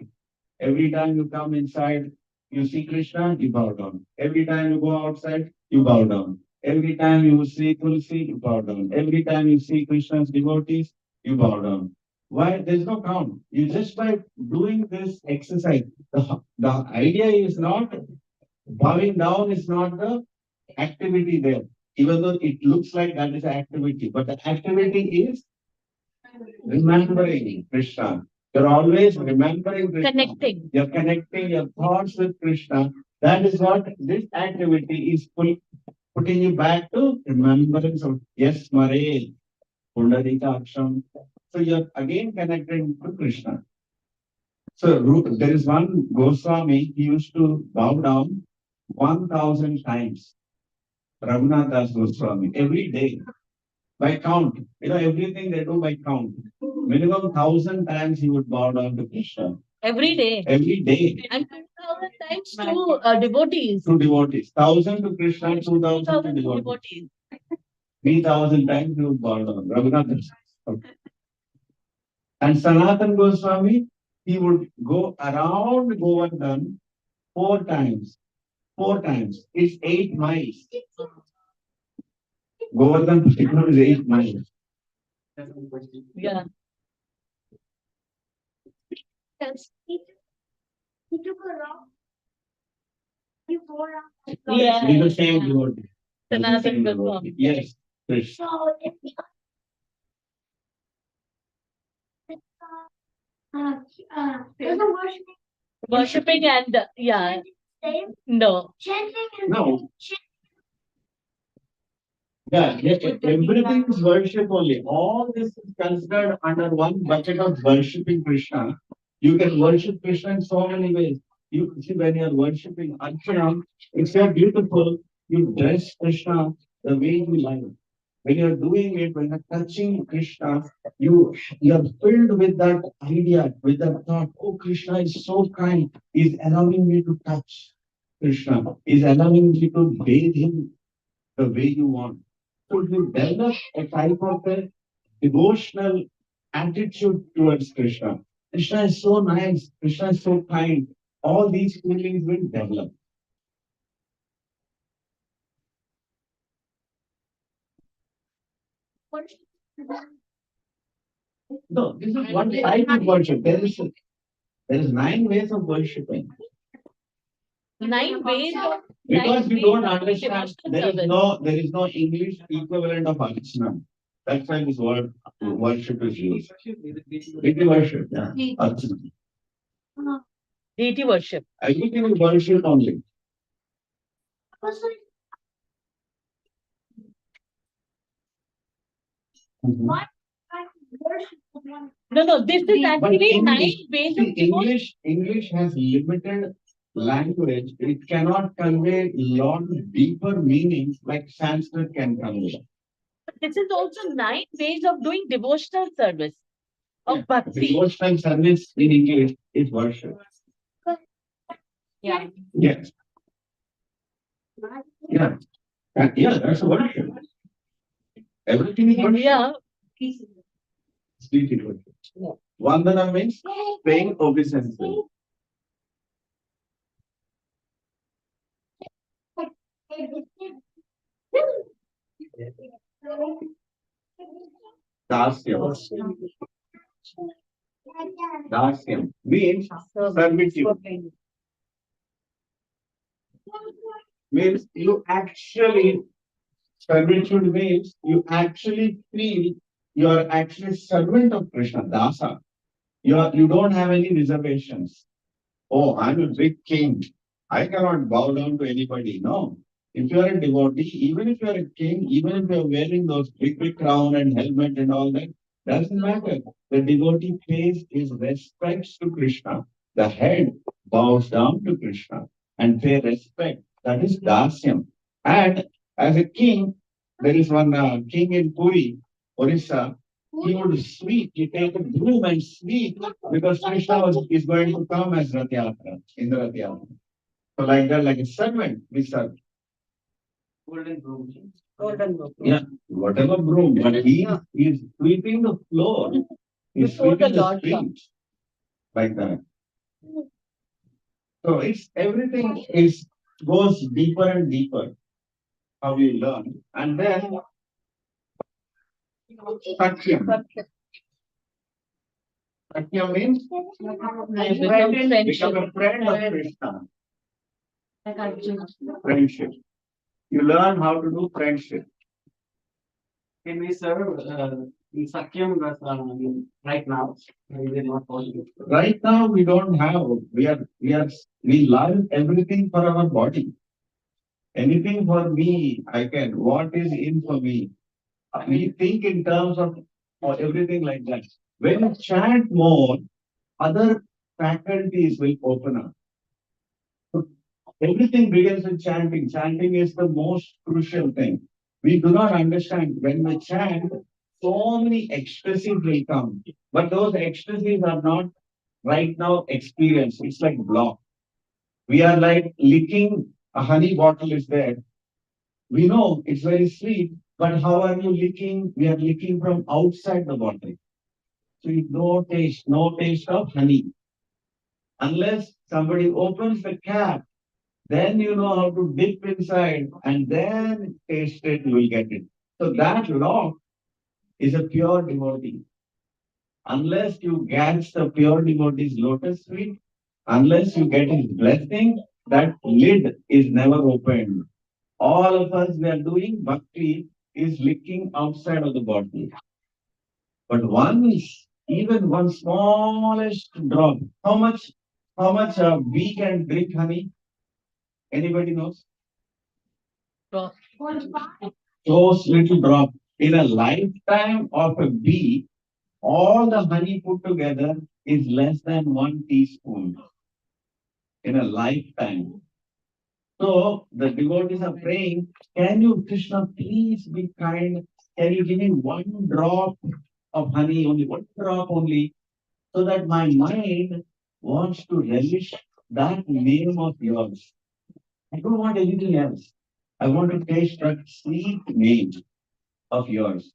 Every time you come inside, you see Krishna, you bow down. Every time you go outside, you bow down. Every time you see Tulsi, you bow down. Every time you see Krishna's devotees, you bow down. Why? There's no count. You just by doing this exercise, the idea is not bowing down is not the activity there. Even though it looks like that is an activity, but the activity is remembering Krishna. You're always remembering Krishna. Connecting. You're connecting your thoughts with Krishna. That is what this activity is putting you back to remembrance of yes, Mare, Pundarika Aksham. So you're again connected to Krishna. So there is one Goswami, he used to bow down 1,000 times. Raghunath Das Goswami, every day. By count. You know, everything they do by count. Minimum 1,000 times he would bow down to Krishna. Every day. Every day. And 2,000 times to devotees. To devotees. 1,000 to Krishna, 2,000 to 2,000 devotees. 3,000 times he would bow down. Raghunath Das. Okay. And Sanatan Goswami, he would go around Govardhan 4 times. 4 times. It's 8 miles. Govardhan particular is 8 miles. Yeah. Yes. He took a rock. You pour out. Yeah. He's the same devotee. He's the Sanatan same Goswami. devotee. Yes, Krishna. So doesn't worshiping Worshipping and yeah, same? no. Chanting and No. Yeah, everything is worship only. All this is considered under one bucket of worshipping Krishna. You can worship Krishna in so many ways. You see, when you are worshipping Archana, it's so beautiful. You dress Krishna the way you like. When you are doing it, when you are touching Krishna, you are filled with that idea, with that thought. Oh, Krishna is so kind. He's allowing me to touch Krishna. He's allowing me to bathe him the way you want. So you develop a type of a devotional attitude towards Krishna. Krishna is so nice. Krishna is so kind. All these feelings will develop. No, this is one type of worship. There is 9 ways of worshiping. 9 ways of Because we ways don't of understand, devotional there is no English equivalent of Archana. That's why this word worship is used. Deity worship, yeah. Archana. deity worship. Everything is worship only. Mhm. What kind of worship would one? No, this is But actually 9 English, ways see, of devotion. English has limited language. It cannot convey lot deeper meanings like Sanskrit can convey. This is also 9 ways of doing devotional service of bhakti. Devotional service in English is worship. Yeah. Yes. Yeah. Yeah, that's worship. Everything is worship. Yeah. Deity worship. Vandana means paying obeisance. Dasyam. Dasyam means servitude. Means you actually, servitude means you actually feel you are actually servant of Krishna, Dasa. You don't have any reservations. Oh, I'm a big king. I cannot bow down to anybody. No. If you are a devotee, even if you are a king, even if you are wearing those big crown and helmet and all that, doesn't matter. The devotee pays his respects to Krishna. The head bows down to Krishna and pay respect. That is dasyam. And as a king, there is one king in Puri, Orissa. He would sweep, he take a broom and sweep because is going to come as Rath Yatra, in the Rath Yatra. So like that, like a servant, we serve. Golden broom. Yeah, whatever broom, but he is sweeping the floor. He's Before the sweeping the Lord streets. Like that. So it's everything is goes deeper and deeper. How you learn. And then Satyam. Satyam means become a friend of Krishna. Friendship. You learn how to do friendship. Can we serve in Sakyam right now? Is it not possible? Right now we don't have, we love everything for our body. Anything for me, I can. What is in for me? We think in terms of or everything like that. When you chant more, other faculties will open up. So everything begins with chanting. Chanting is the most crucial thing. We do not understand when we chant, so many ecstasies will come. But those ecstasies are not right now experienced. It's like block. We are like licking a honey bottle is there. We know it's very sweet, but how are you licking? We are licking from outside the bottle. So you no taste of honey. Unless somebody opens the cap, then you know how to dip inside and then taste it, you will get it. So that lock is a pure devotee. Unless you catch the pure devotee's lotus feet, unless you get his blessing, that lid is never opened. All of us we are doing bhakti is licking outside of the bottle. But even one smallest drop, how much bee can drink honey? Anybody knows? Those little drop. In a lifetime of a bee, all the honey put together is less than 1 teaspoon in a lifetime. So the devotees are praying, can you, Krishna, please be kind? Can you give me one drop of honey, only one drop only, so that my mind wants to relish that name of yours. I don't want anything else. I want to taste that sweet name of yours.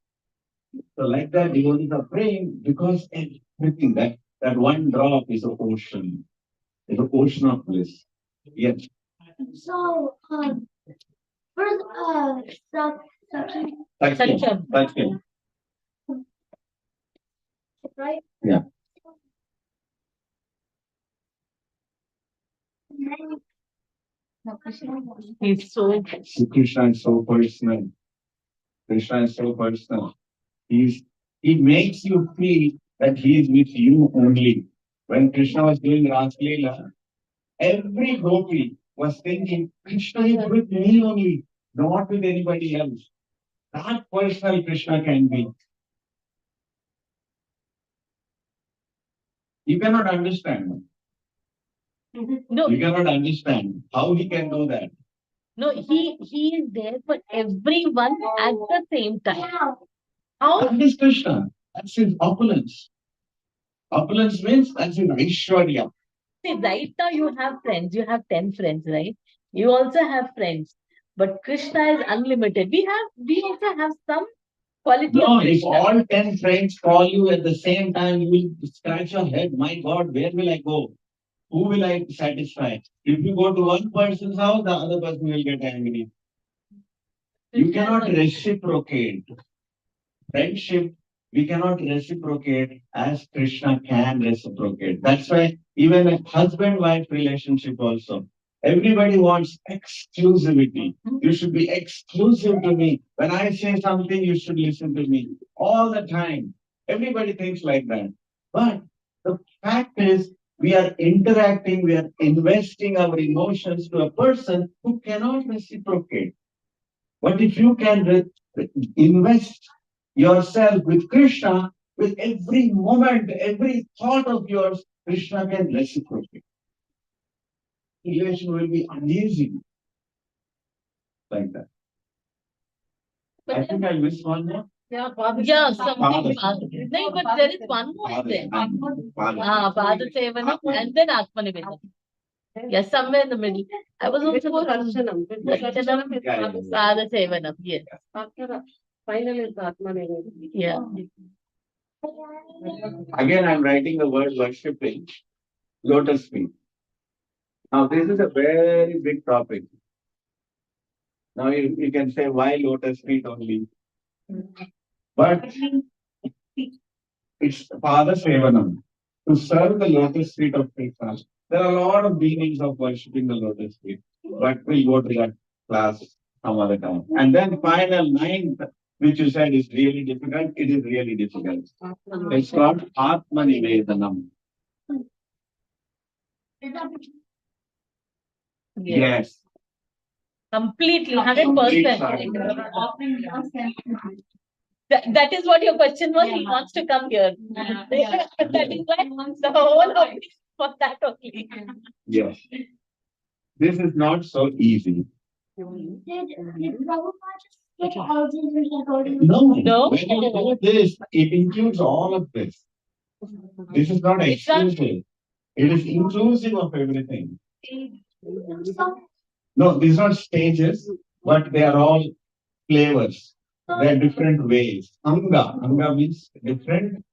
So like that, devotees are praying because everything that one drop is an ocean. It's an ocean of bliss. Yes. So, first, Sakshi, Satyam. right? Yeah. He's so Krishna is so personal. Krishna is so personal. He makes you feel that he is with you only. When Krishna was doing Ras Leela, every gopi was thinking, Krishna is with me only, not with anybody else. That personal Krishna can be. You cannot understand. no, You cannot understand how he can do that. no. He is there for everyone at the same time. How? That is Krishna. That's his opulence. Opulence means that's his Aishwarya. See, right now you have friends. You have 10 friends, right? You also have friends. But Krishna is unlimited. We also have some quality No, of if Krishna. all 10 friends call you at the same time, you will scratch your head. My God, where will I go? Who will I satisfy? If you go to one person's house, the other person will get angry. You cannot reciprocate. Friendship, we cannot reciprocate as Krishna can reciprocate. That's why even a husband-wife relationship also, everybody wants exclusivity. You should be exclusive to me. When I say something, you should listen to me all the time. Everybody thinks like that. But the fact is, we are interacting, we are investing our emotions to a person who cannot reciprocate. But if you can invest yourself with Krishna, with every moment, every thought of yours, Krishna can reciprocate. Relation will be amazing like that. I think I missed one more. Yeah, something. Father. No, but there is one more there. Father Sevanam and then Atmanivedana. Yes, somewhere in the middle. I was also Before Archanam. Before Archanam is Yeah, Father. Father Sevanam. Yes. After final is Atma Nivedana. Yeah. Again, I'm writing the word worshipping, lotus feet. Now, this is a very big topic. Now, you can say, why lotus feet only? But it's Father Sevanam. To serve the lotus feet of Krishna. There are a lot of meanings of worshipping the lotus feet, but we'll go to that class some other time. And then final ninth, which you said is really difficult, it is really difficult. It's called Atmanivedanam. Yes. Completely, Complete 100%. surrender. That is what your question was. He wants to come here. That is why the whole of this for that only. Yes. This is not so easy. No. No. When you do this, it includes all of this. This is not exclusive. It is inclusive of everything. No, these are not stages, but they are all flavors. They are different ways. Anga. Anga means different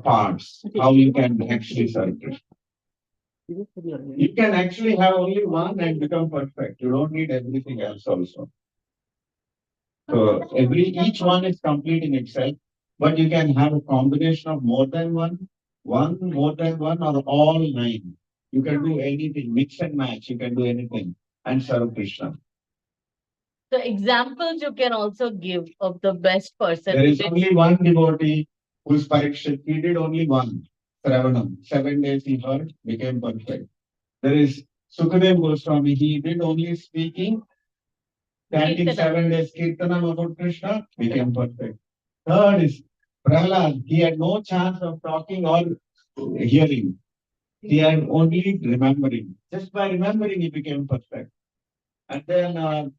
parts. How you can actually serve Krishna. You can actually have only one and become perfect. You don't need everything else also. So each one is complete in itself, but you can have a combination of more than one more than one, or all nine. You can do anything, mix and match. You can do anything and serve Krishna. So examples you can also give of the best person. There is only one devotee who is Parikshit. He did only one, Sravanam. 7 days he heard, became perfect. There is Sukadev Goswami. He did only speaking, chanting 7 days Kirtanam about Krishna, became perfect. Third is Prahlad. He had no chance of talking or hearing. He had only remembering. Just by remembering, he became perfect. And then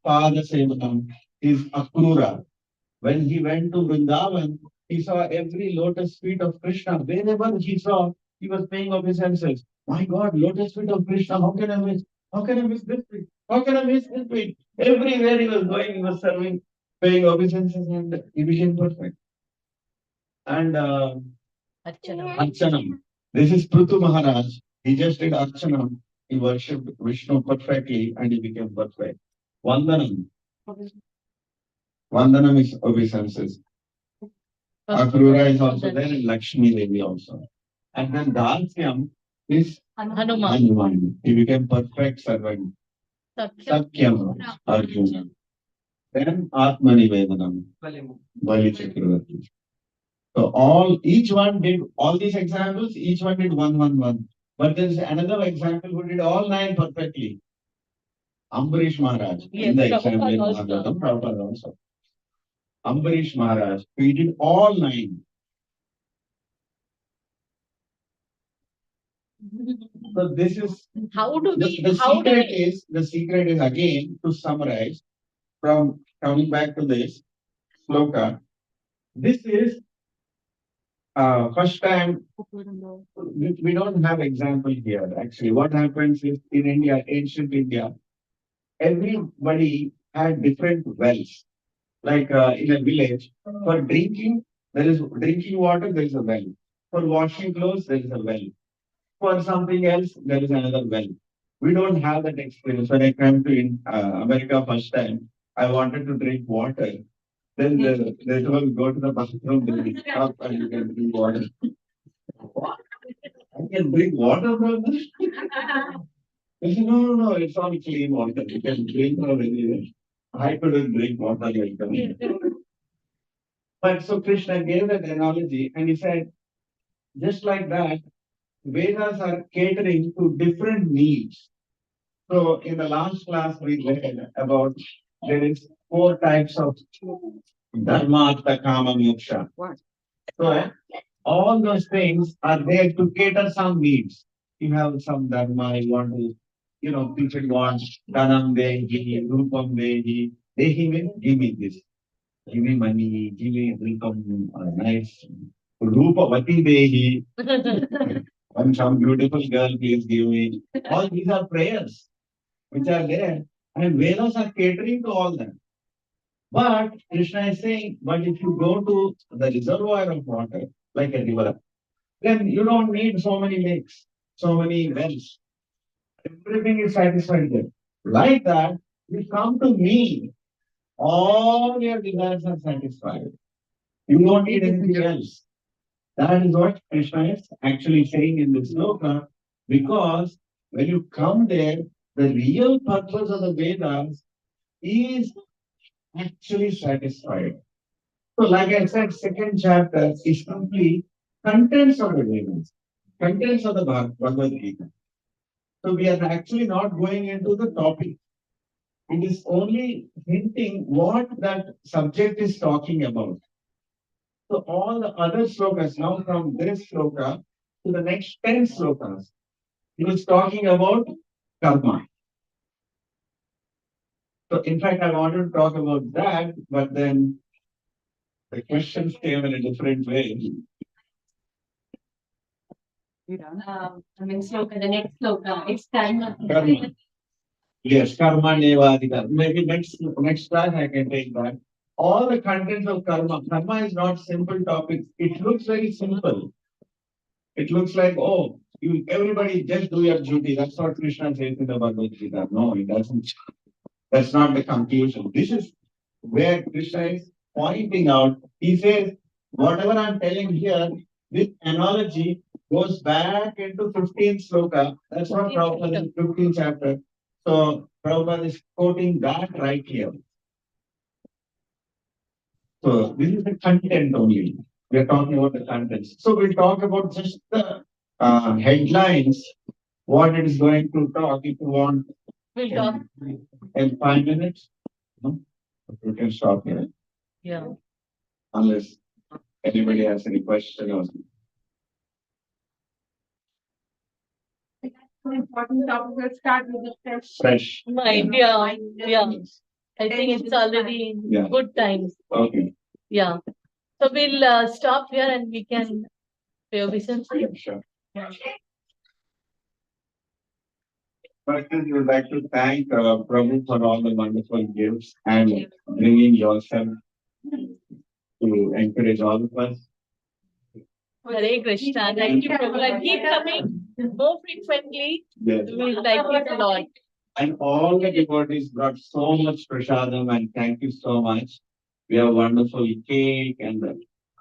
Pada Sevanam is Akrura. When he went to Vrindavan, he saw every lotus feet of Krishna. Wherever he saw, he was paying obeisances. My God, lotus feet of Krishna, how can I miss? How can I miss this feet? How can I miss this feet? Everywhere he was going, he was serving, paying obeisances, and he became perfect. And Archanam. This is Prithu Maharaj. He just did Archanam. He worshipped Vishnu perfectly and he became perfect. Vandanam. Vandanam is obeisances. Akrura is also there and Lakshmi Devi also. And then Dasyam is Hanuman. He became perfect servant. Sakyam Arjuna. Then Atmanivedanam. Bali Chakravarti. So each one did all these examples, each one did one. But there's another example who did all 9 perfectly. Ambarish Maharaj. Yes, In the example in Prabhupada also. Bhagavatam, Prabhupada also. Ambarish Maharaj, he did all 9. So this is How do we? the secret is again to summarize from coming back to this sloka. This is first time we don't have example here. Actually, what happens is in India, ancient India, everybody had different wells. Like in a village, for drinking, there is drinking water, there is a well. For washing clothes, there is a well. For something else, there is another well. We don't have that experience. When I came to America first time, I wanted to drink water. Then they told, go to the bathroom, there is a cup and you can drink water. What? I can drink water from this? I said, no, it's all clean water. You can drink from anywhere. I couldn't drink water like that. But so Krishna gave that analogy and he said, just like that, Vedas are catering to different needs. So in the last class we read about there is 4 types of dharma, artha, kama, moksha. So all those things are there to cater some needs. You have some dharma, you want to, people want dhanam dehi, rupam dehi. Dehi means give me this, give me money, give me rupam, nice. Rupavati dehi, and some beautiful girl, please give me. All these are prayers which are there. And Vedas are catering to all that. But Krishna is saying, but if you go to the reservoir of water, like a river, then you don't need so many lakes, so many wells. Everything is satisfied there. Like that, you come to me, all your desires are satisfied. You don't need anything else. That is what Krishna is actually saying in this sloka, because when you come there, the real purpose of the Vedas is actually satisfied. So, like I said, second chapter is simply contents of the Vedas, contents of the Bhagavad Gita. So, we are actually not going into the topic. It is only hinting what that subject is talking about. So, all the other slokas, now from this sloka to the next 10 slokas, it is talking about karma. So, in fact, I wanted to talk about that, but then the questions came in a different way. Sloka, the next sloka, it's karma. Karma. Yes, karma nevadika. Maybe next class I can take that. All the contents of karma. Karma is not simple topic. It looks very simple. It looks like, oh, everybody just do your duty. That's what Krishna says in the Bhagavad Gita. No, it doesn't. That's not the conclusion. This is where Krishna is pointing out. He says, whatever I'm telling here, this analogy goes back into 15th sloka. That's what Prabhupada in 15th chapter. So Prabhupada is quoting that right here. So this is the content only. We are talking about the contents. So we'll talk about just the headlines, what it is going to talk. If you want, We'll talk. in 5 minutes, no? We can stop here. Yeah. Unless anybody has any question or Important topic. Let's start with the fresh. fresh. Mind, yeah. I think it's already Yeah. good times. Okay. Yeah. So we'll stop here and we can pay obeisance. Sure. First, we would like to thank Prabhu for all the wonderful gifts and bringing yourself to encourage all of us. Hare Krishna. Thank you, Prabhu. And keep coming more frequently. Yes. We like it a lot. And all the devotees brought so much prasadam and thank you so much. We have wonderful cake and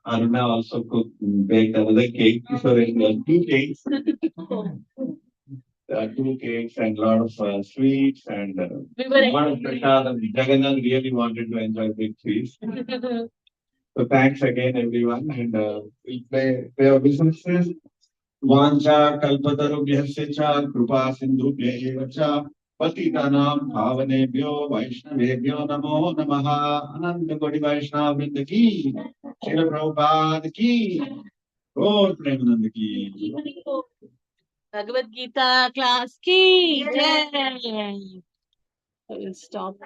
Aruna also cooked, baked another cake. So there are 2 cakes. There are 2 cakes and a lot of sweets and We were lot of prasadam. Jagannath really wanted to enjoy big feast. So thanks again everyone and we'll play our businesses. Vancha kalpatarubhyasya cha kripa sindhubhya cha patitanam bhavanebhyo vaishnavebhyo namo namaha ananda kodi vaishnava vrinda ki Srila Prabhupada ki Gaur Premanand ki. Bhagavad Gita class ki jai. I will stop.